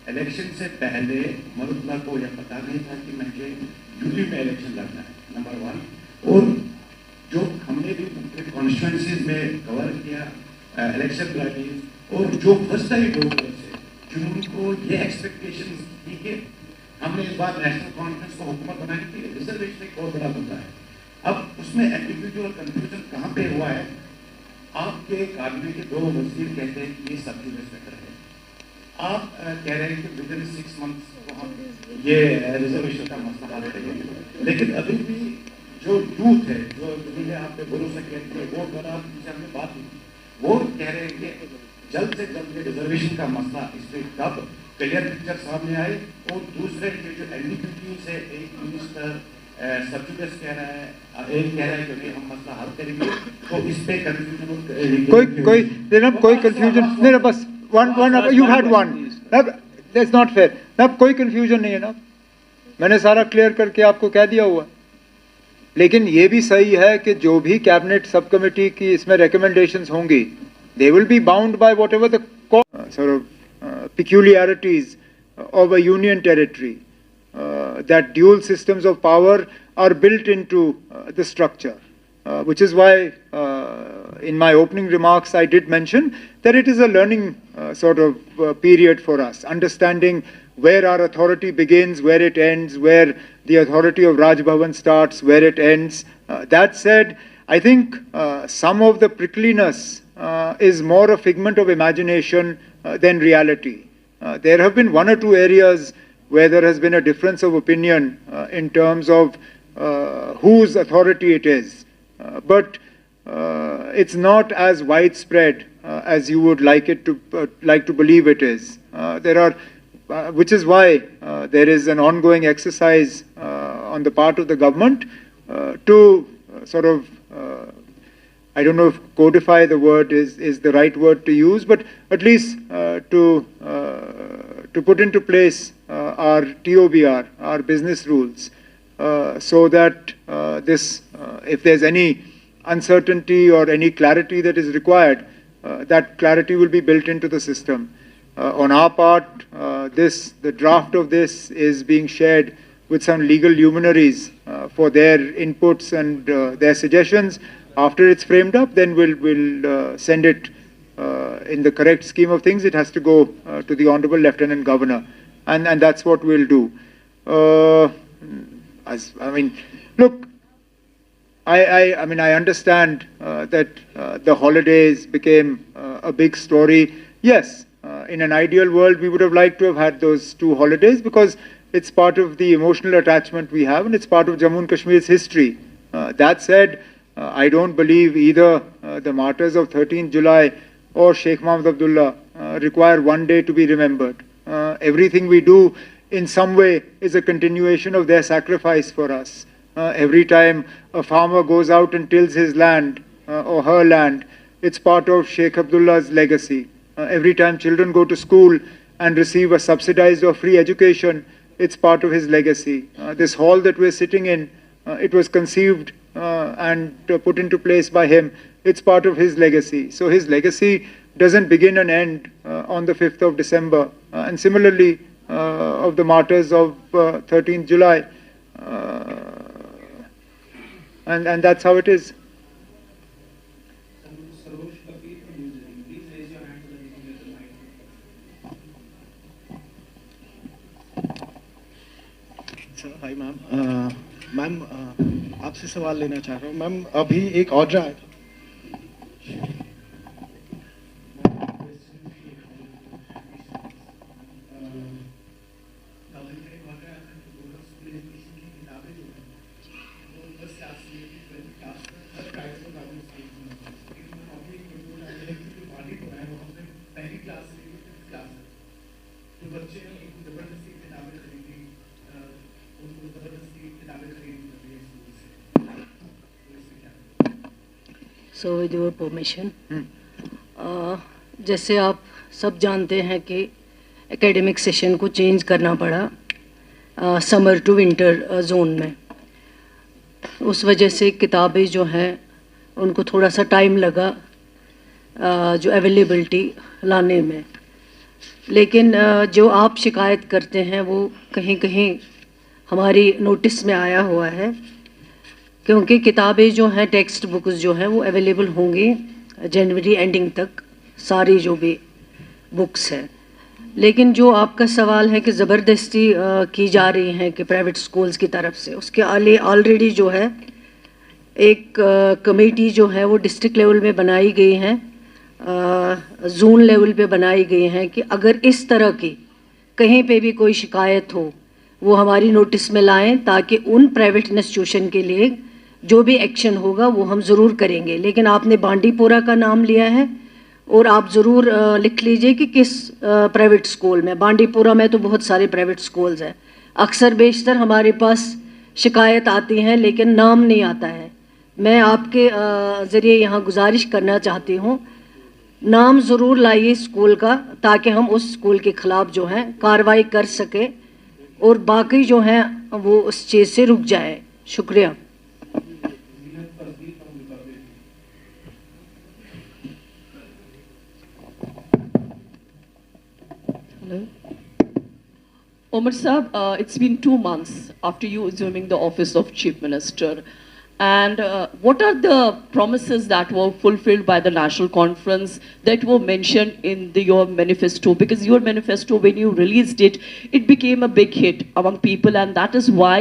इलेक्शन से पहले मरुतला को यह पता नहीं था कि मुझे यूपी में इलेक्शन लड़ना है, नंबर 1. और जो हमने भी कॉन्स्टिट्यूंसीज में कवर किया इलेक्शन रैलीज, और जो फर्स्ट टाइम वोटर्स है जिनको ये एक्सपेक्टेशन थी कि हमने इस बार नेशनल कॉन्फ्रेंस को हुकूमत बनाने की रिजर्वेशन एक बहुत बड़ा मुद्दा है. अब उसमें एम्बिग्यूटी और कंफ्यूजन कहाँ पे हुआ है? आपके काबिने के 2 वजीर कहते हैं कि ये सब जुडिस मैटर है. आप कह रहे हैं कि विद इन 6 मंथ्स ये रिजर्वेशन का मसला हल करेंगे. लेकिन अभी भी जो यूथ है, जो जिन्हें आप पे भरोसा कहते हैं, वो अगर आप जिनसे हमने बात की, वो कह रहे हैं कि जल्द से जल्द ये रिजर्वेशन का मसला इस पर कब क्लियर पिक्चर सामने आए. और दूसरे के जो एम्बिग्यूटीज है, एक मिनिस्टर सब्जुडिस कह रहा है, एक कह रहा है कि हम मसला हल करेंगे. तो इस पे कंफ्यूजन कोई कंफ्यूजन नहीं ना. बस one you had one. That's not fair. ना कोई कंफ्यूजन नहीं है ना. मैंने सारा क्लियर करके आपको कह दिया हुआ. लेकिन ये भी सही है कि जो भी कैबिनेट सब कमेटी की इसमें रिकमेंडेशंस होंगी, they will be bound by whatever the sort of peculiarities of a union territory. That dual systems of power are built into the structure, which is why in my opening remarks I did mention that it is a learning sort of period for us, understanding where our authority begins, where it ends, where the authority of Raj Bhavan starts, where it ends. That said, I think some of the prickliness is more a figment of imagination than reality. There have been 1 or 2 areas where there has been a difference of opinion in terms of whose authority it is. But it's not as widespread as you would like it to like to believe it is. There are, which is why there is an ongoing exercise on the part of the government to sort of, I don't know if codify the word is the right word to use, but at least to put into place our TOBR, our business rules, so that this, if there's any uncertainty or any clarity that is required, that clarity will be built into the system. On our part, the draft of this is being shared with some legal luminaries for their inputs and their suggestions. After it's framed up, then we'll send it in the correct scheme of things. It has to go to the Honorable Lieutenant Governor, and that's what we'll do. Look, I mean, I understand that the holidays became a big story. Yes, in an ideal world, we would have liked to have had those 2 holidays because it's part of the emotional attachment we have and it's part of Jammu and Kashmir's history. That said, I don't believe either the martyrs of 13th July or Sheikh Mohammed Abdullah require one day to be remembered. Everything we do in some way is a continuation of their sacrifice for us. Every time a farmer goes out and tills his land or her land, it's part of Sheikh Abdullah's legacy. Every time children go to school and receive a subsidized or free education, it's part of his legacy. This hall that we're sitting in, it was conceived and put into place by him. It's part of his legacy. So his legacy doesn't begin and end on the 5th of December. And similarly, of the martyrs of 13th July. And that's how it is. Hi ma'am. Ma'am आपसे सवाल लेना चाह रहा हूँ. Ma'am अभी एक order आया था. बच्चे हैं उनको जबरदस्ती किताबें खरीदी, उनको जबरदस्ती किताबें खरीदनी पड़ रही है स्कूल से, तो इसमें क्या? So with your permission, जैसे आप सब जानते हैं कि एकेडमिक सेशन को चेंज करना पड़ा समर टू विंटर जोन में। उस वजह से किताबें जो हैं उनको थोड़ा सा टाइम लगा जो अवेलेबिलिटी लाने में, लेकिन जो आप शिकायत करते हैं वो कहीं कहीं हमारी नोटिस में आया हुआ है, क्योंकि किताबें जो हैं टेक्स्ट बुक्स जो हैं वो अवेलेबल होंगी जनवरी एंडिंग तक, सारी जो भी बुक्स हैं। लेकिन जो आपका सवाल है कि ज़बरदस्ती की जा रही हैं कि प्राइवेट स्कूल्स की तरफ से, उसके ऑलरेडी जो है एक कमेटी जो है वो डिस्ट्रिक्ट लेवल में बनाई गई है, जोन लेवल पे बनाई गई हैं कि अगर इस तरह की कहीं पे भी कोई शिकायत हो वो हमारी नोटिस में लाएं, ताकि उन प्राइवेट इंस्टीट्यूशन के लिए जो भी एक्शन होगा वो हम ज़रूर करेंगे। लेकिन आपने बांडीपोरा का नाम लिया है और आप ज़रूर लिख लीजिए कि किस प्राइवेट स्कूल में। बांडीपोरा में तो बहुत सारे प्राइवेट स्कूल्स हैं, अक्सर बेशतर हमारे पास शिकायत आती हैं लेकिन नाम नहीं आता है। मैं आपके ज़रिए यहाँ गुजारिश करना चाहती हूँ, नाम ज़रूर लाइए स्कूल का, ताकि हम उस स्कूल के ख़िलाफ़ जो है कार्रवाई कर सकें और बाकी जो हैं वो उस चीज़ से रुक जाए। शुक्रिया। Omar Saab, it's been 2 months after you assuming the office of Chief Minister. And what are the promises that were fulfilled by the National Conference that were mentioned in your manifesto? Because your manifesto, when you released it, it became a big hit among people, and that is why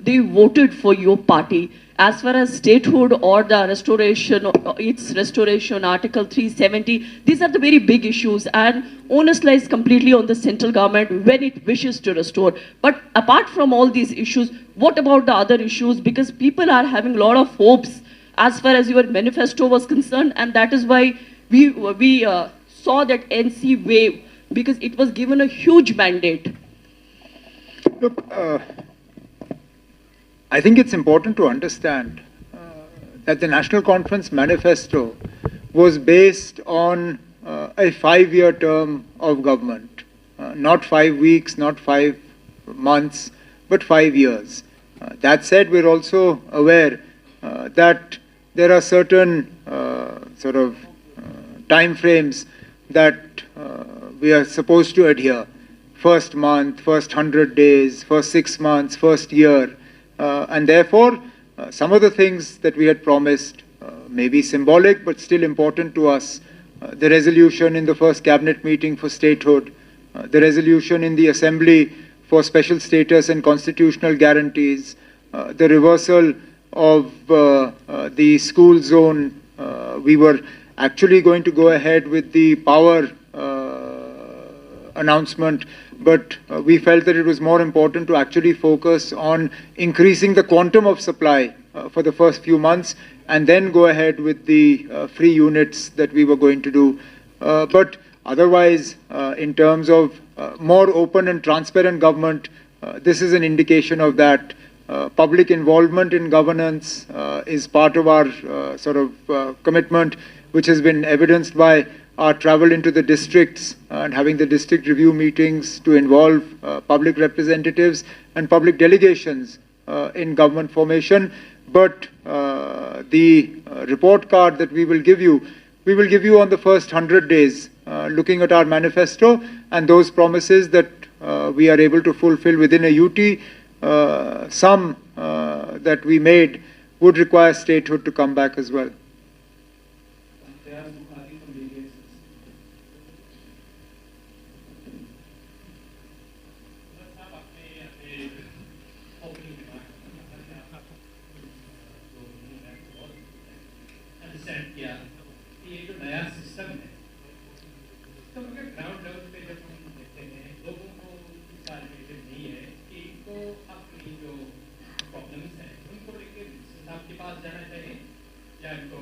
they voted for your party. As far as statehood or the restoration, its restoration, Article 370, these are the very big issues, and onus lies completely on the central government when it wishes to restore. But apart from all these issues, what about the other issues? Because people are having a lot of hopes as far as your manifesto was concerned, and that is why we saw that NC wave, because it was given a huge mandate. Look, I think it's important to understand that the National Conference manifesto was based on a 5-year term of government, not 5 weeks, not 5 months, but 5 years. That said, we're also aware that there are certain sort of time frames that we are supposed to adhere. First month, first 100 days, first 6 months, first year. And therefore, some of the things that we had promised may be symbolic, but still important to us. The resolution in the first cabinet meeting for statehood, the resolution in the assembly for special status and constitutional guarantees, the reversal of the school zone. We were actually going to go ahead with the power announcement, but we felt that it was more important to actually focus on increasing the quantum of supply for the first few months, and then go ahead with the free units that we were going to do. But otherwise, in terms of more open and transparent government, this is an indication of that. Public involvement in governance is part of our sort of commitment, which has been evidenced by our travel into the districts and having the district review meetings to involve public representatives and public delegations in government formation. But the report card that we will give you on the first 100 days, looking at our manifesto and those promises that we are able to fulfill within a UT. Some that we made would require statehood to come back as well. जाना चाहिए या इनको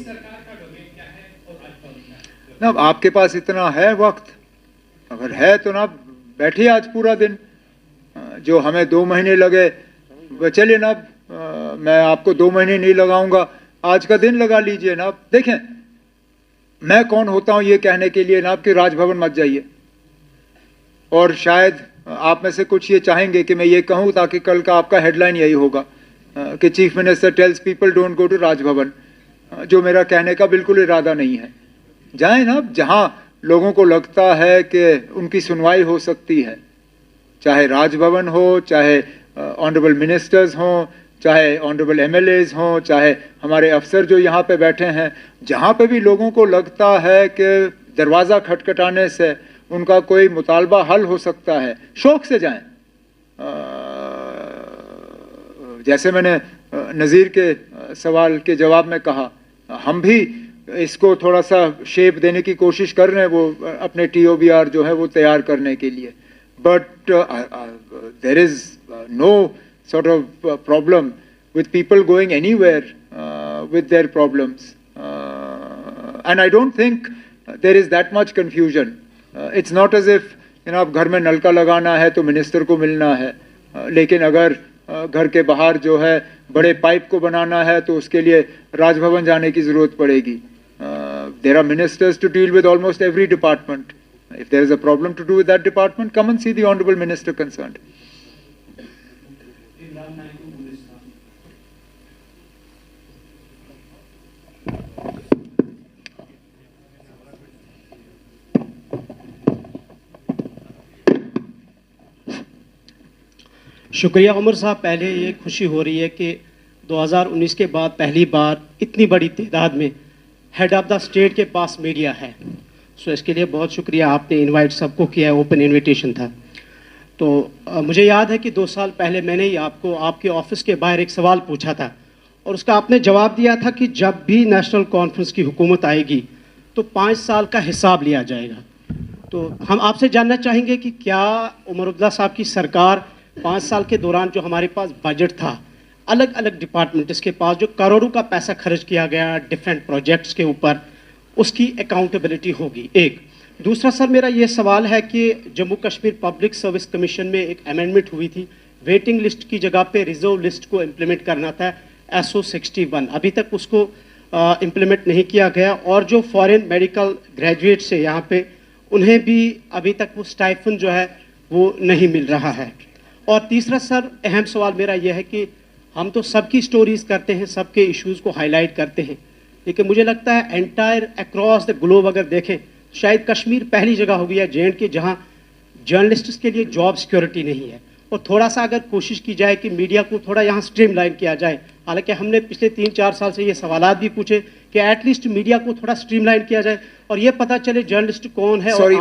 सरकार का domain क्या है और राज्यपाल क्या है? ना आपके पास इतना है वक्त, अगर है तो ना बैठिए आज पूरा दिन, जो हमें 2 महीने लगे चलिए ना, मैं आपको 2 महीने नहीं लगाऊंगा, आज का दिन लगा लीजिए ना। देखें मैं कौन होता हूं ये कहने के लिए ना कि राजभवन मत जाइए, और शायद आप में से कुछ ये चाहेंगे कि मैं ये कहूं ताकि कल का आपका हेडलाइन यही होगा कि chief minister tells people don't go to Raj Bhavan, जो मेरा कहने का बिल्कुल इरादा नहीं है। जाएं ना जहां लोगों को लगता है कि उनकी सुनवाई हो सकती है, चाहे राजभवन हो, चाहे ऑनरेबल मिनिस्टर्स हों, चाहे ऑनरेबल एमएलएज हों, चाहे हमारे अफसर जो यहाँ पे बैठे हैं, जहाँ पे भी लोगों को लगता है कि दरवाज़ा खटखटाने से उनका कोई मुतालबा हल हो सकता है, शौक से जाएं। जैसे मैंने नज़ीर के सवाल के जवाब में कहा, हम भी इसको थोड़ा सा शेप देने की कोशिश कर रहे हैं, वो अपने TOBR जो है वो तैयार करने के लिए, but there is no sort of problem with people going anywhere with their problems, and I don't think there is that much confusion. It's not as if आप घर में नलका लगाना है तो मिनिस्टर को मिलना है, लेकिन अगर घर के बाहर जो है बड़े पाइप को बनाना है तो उसके लिए राजभवन जाने की जरूरत पड़ेगी. There are ministers to deal with almost every department. If there is a problem to do with that department, come and see the honorable minister concerned. शुक्रिया उमर साहब, पहले ये खुशी हो रही है कि 2019 के बाद पहली बार इतनी बड़ी तादाद में हेड ऑफ़ द स्टेट के पास मीडिया है, सो इसके लिए बहुत शुक्रिया. आपने इनवाइट सबको किया है, ओपन इनविटेशन था. तो मुझे याद है कि 2 साल पहले मैंने ही आपको आपके ऑफिस के बाहर एक सवाल पूछा था और उसका आपने जवाब दिया था कि जब भी नेशनल कॉन्फ्रेंस की हुकूमत आएगी तो 5 साल का हिसाब लिया जाएगा. तो हम आपसे जानना चाहेंगे कि क्या उमर अब्दुल्ला साहब की सरकार 5 साल के दौरान जो हमारे पास बजट था, अलग अलग डिपार्टमेंट्स के पास जो करोड़ों का पैसा खर्च किया गया डिफरेंट प्रोजेक्ट्स के ऊपर, उसकी अकाउंटेबिलिटी होगी. एक दूसरा सर मेरा ये सवाल है कि Jammu Kashmir public service commission में एक अमेंडमेंट हुई थी, वेटिंग लिस्ट की जगह पे रिजर्व लिस्ट को इम्प्लीमेंट करना था, SO 61. अभी तक उसको इम्प्लीमेंट नहीं किया गया, और जो फॉरेन मेडिकल ग्रेजुएट्स है यहाँ पे, उन्हें भी अभी तक वो स्टाइफन जो है वो नहीं मिल रहा है. और तीसरा सर अहम सवाल मेरा यह है कि हम तो सबकी स्टोरीज़ करते हैं, सबके इश्यूज़ को हाईलाइट करते हैं, लेकिन मुझे लगता है एंटायर अक्रॉस द ग्लोब अगर देखें, शायद कश्मीर पहली जगह हो गई है J&K जहां जर्नलिस्ट्स के लिए जॉब सिक्योरिटी नहीं है. और थोड़ा सा अगर कोशिश की जाए कि मीडिया को थोड़ा यहाँ स्ट्रीमलाइन किया जाए, हालांकि हमने पिछले 3-4 साल से ये सवालात भी पूछे कि एटलीस्ट मीडिया को थोड़ा स्ट्रीमलाइन किया जाए और ये पता चले जर्नलिस्ट कौन है. Sorry,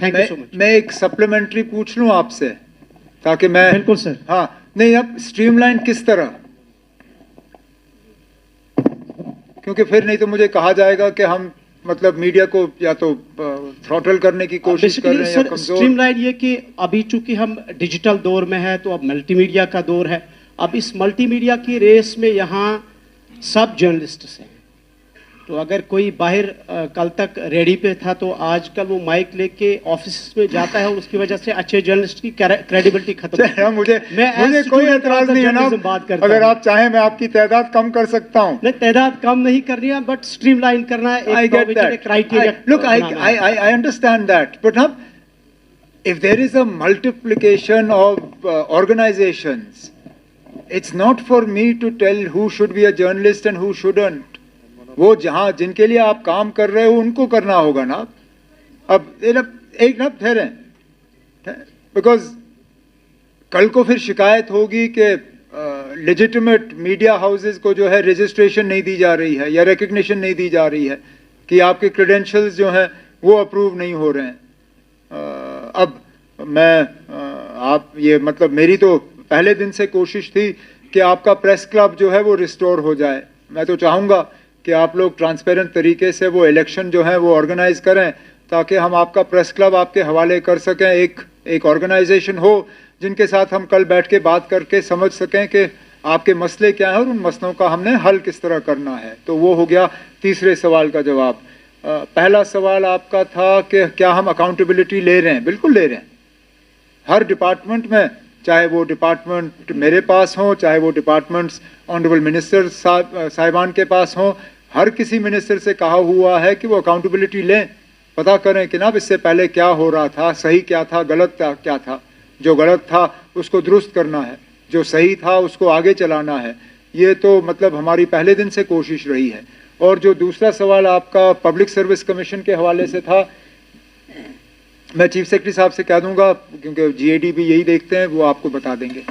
thank you so much. मैं एक सप्लीमेंट्री पूछ लूँ आपसे, ताकि मैं बिल्कुल सर. हाँ नहीं, अब स्ट्रीमलाइन किस तरह, क्योंकि फिर नहीं तो मुझे कहा जाएगा कि हम मतलब मीडिया को या तो थ्रॉटल करने की कोशिश कर रहे हैं या कमजोर. स्ट्रीमलाइन ये कि अभी चूंकि हम डिजिटल दौर में है तो अब मल्टीमीडिया का दौर है. अब इस मल्टीमीडिया की रेस में यहाँ सब जर्नलिस्ट हैं, तो अगर कोई बाहर कल तक रेडी पे था तो आजकल वो माइक लेके ऑफिस में जाता है और उसकी वजह से अच्छे जर्नलिस्ट की क्रेडिबिलिटी खत्म है. मुझे कोई एतराज नहीं है ना, अगर आप चाहें मैं आपकी तादाद कम कर सकता हूं. नहीं, तादाद कम नहीं करनी है, बट स्ट्रीमलाइन करना है. I get that. Look, I understand that, but if there is a multiplication of organizations, it's not for me to tell who should be a journalist and who shouldn't. वो जहाँ जिनके लिए आप काम कर रहे हो उनको करना होगा ना. अब एक ना ठहरे, बिकॉज कल को फिर शिकायत होगी कि लेजिटिमेट मीडिया हाउसेस को जो है रजिस्ट्रेशन नहीं दी जा रही है या रिकग्निशन नहीं दी जा रही है, कि आपके क्रेडेंशियल्स जो हैं वो अप्रूव नहीं हो रहे हैं. अब मैं आप ये मतलब मेरी तो पहले दिन से कोशिश थी कि आपका प्रेस क्लब जो है वो रिस्टोर हो जाए. मैं तो चाहूँगा कि आप लोग ट्रांसपेरेंट तरीके से वो इलेक्शन जो है वो ऑर्गेनाइज करें, ताकि हम आपका प्रेस क्लब आपके हवाले कर सकें. एक ऑर्गेनाइजेशन हो जिनके साथ हम कल बैठ के बात करके समझ सकें कि आपके मसले क्या हैं और उन मसलों का हमने हल किस तरह करना है। तो वो हो गया तीसरे सवाल का जवाब। पहला सवाल आपका था कि क्या हम अकाउंटेबिलिटी ले रहे हैं। बिल्कुल ले रहे हैं, हर डिपार्टमेंट में, चाहे वो डिपार्टमेंट मेरे पास हो, चाहे वो डिपार्टमेंट्स ऑनरेबल मिनिस्टर साहिबान के पास हो, हर किसी मिनिस्टर से कहा हुआ है कि वो अकाउंटेबिलिटी लें, पता करें कि ना इससे पहले क्या हो रहा था, सही क्या था, गलत क्या था। जो गलत था उसको दुरुस्त करना है, जो सही था उसको आगे चलाना है। ये तो मतलब हमारी पहले दिन से कोशिश रही है। और जो दूसरा सवाल आपका पब्लिक सर्विस कमीशन के हवाले से था, मैं चीफ सेक्रेटरी साहब से कह दूंगा, क्योंकि GAD भी यही देखते हैं, वो आपको बता देंगे।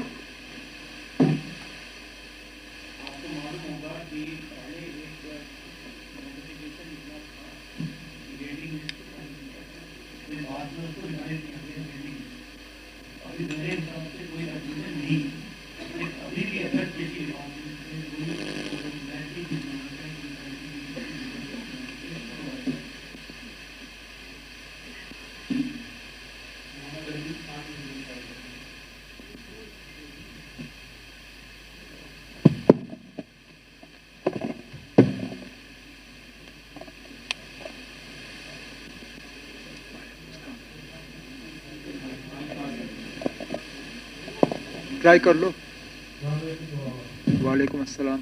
ट्राई कर लो। वालेकुम अस्सलाम।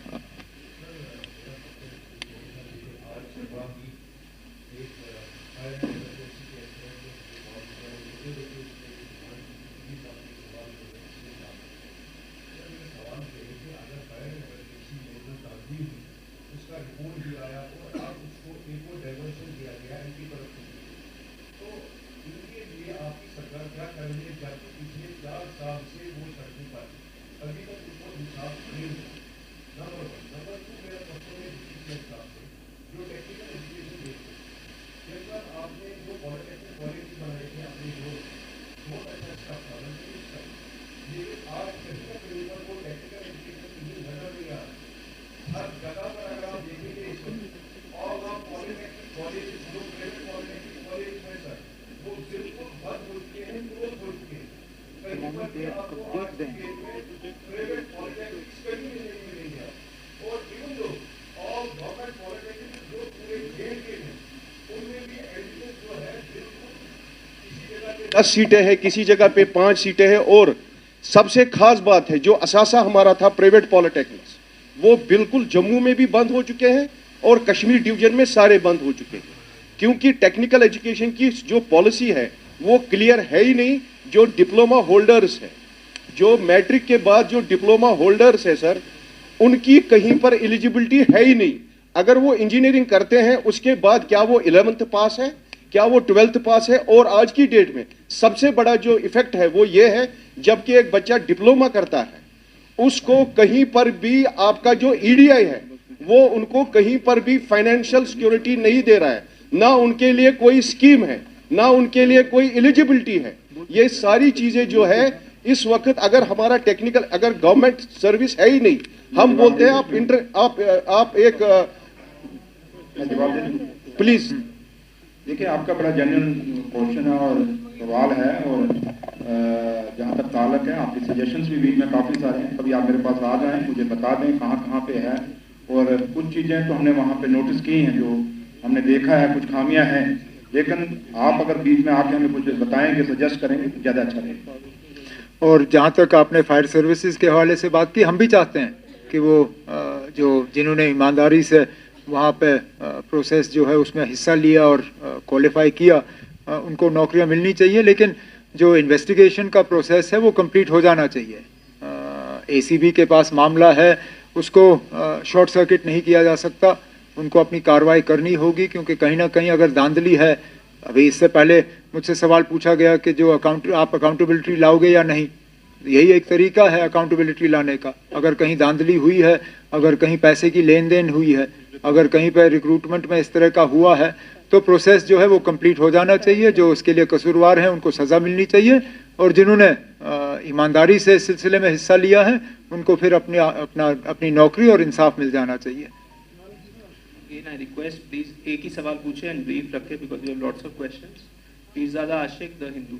सीटें हैं, किसी जगह पे 5 सीटें हैं। और सबसे खास बात है, जो असासा हमारा था प्राइवेट पॉलिटेक्निक्स, वो बिल्कुल जम्मू में भी बंद हो चुके हैं और कश्मीर डिवीजन में सारे बंद हो चुके हैं, क्योंकि टेक्निकल एजुकेशन की जो पॉलिसी है वो क्लियर है ही नहीं। जो डिप्लोमा होल्डर्स है, जो मैट्रिक के बाद जो डिप्लोमा होल्डर्स है सर, उनकी कहीं पर एलिजिबिलिटी है ही नहीं। अगर वो इंजीनियरिंग करते हैं उसके बाद क्या वो 11th पास है, क्या वो 12th पास है। और आज की डेट में सबसे बड़ा जो इफेक्ट है वो ये है, जबकि एक बच्चा डिप्लोमा करता है उसको कहीं पर भी आपका जो EDI है वो उनको कहीं पर भी फाइनेंशियल सिक्योरिटी नहीं दे रहा है, ना उनके लिए कोई स्कीम है, ना उनके लिए कोई एलिजिबिलिटी है। ये सारी चीजें जो है इस वक्त, अगर हमारा टेक्निकल, अगर गवर्नमेंट सर्विस है ही नहीं, हम बोलते हैं आप एक प्लीज। देखिए, आपका बड़ा जेन्युइन क्वेश्चन है और सवाल है, और जहाँ तक ताल्लुक है, आपके सजेशंस भी बीच में काफ़ी सारे हैं। कभी आप मेरे पास आ जाएं, मुझे बता दें कहाँ पे है। और कुछ चीज़ें तो हमने वहाँ पे नोटिस की हैं, जो हमने देखा है, कुछ खामियां हैं, लेकिन आप अगर बीच में आके हमें कुछ बताएंगे, सजेस्ट करेंगे तो ज़्यादा अच्छा रहेगा। और जहाँ तक आपने फायर सर्विसेज के हवाले से बात की, हम भी चाहते हैं कि वो जो जिन्होंने ईमानदारी से वहाँ पे प्रोसेस जो है उसमें हिस्सा लिया और क्वालिफाई किया, उनको नौकरियाँ मिलनी चाहिए। लेकिन जो इन्वेस्टिगेशन का प्रोसेस है वो कंप्लीट हो जाना चाहिए। ACB के पास मामला है, उसको शॉर्ट सर्किट नहीं किया जा सकता, उनको अपनी कार्रवाई करनी होगी, क्योंकि कहीं ना कहीं अगर धांधली है, अभी इससे पहले मुझसे सवाल पूछा गया कि जो आप अकाउंटेबिलिटी लाओगे या नहीं, यही एक तरीका है अकाउंटेबिलिटी लाने का। अगर कहीं धांधली हुई है, अगर कहीं पैसे की लेन देन हुई है, अगर कहीं पर रिक्रूटमेंट में इस तरह का हुआ है, तो प्रोसेस जो है वो कंप्लीट हो जाना चाहिए। जो उसके लिए कसूरवार हैं उनको सज़ा मिलनी चाहिए, और जिन्होंने ईमानदारी से इस सिलसिले में हिस्सा लिया है उनको फिर अपनी नौकरी और इंसाफ मिल जाना चाहिए। Again, I request please एक ही सवाल पूछे and brief रखें because we have lots of questions. Pizada Ashik, The Hindu.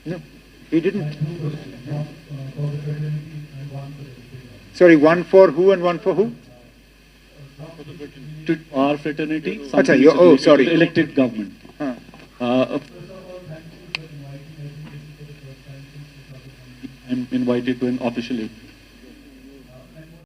No, he didn't. Sorry, one for who and one for who? To our fraternity. Acha, something you- which is oh, related sorry. to the elected government. I'm invited to an official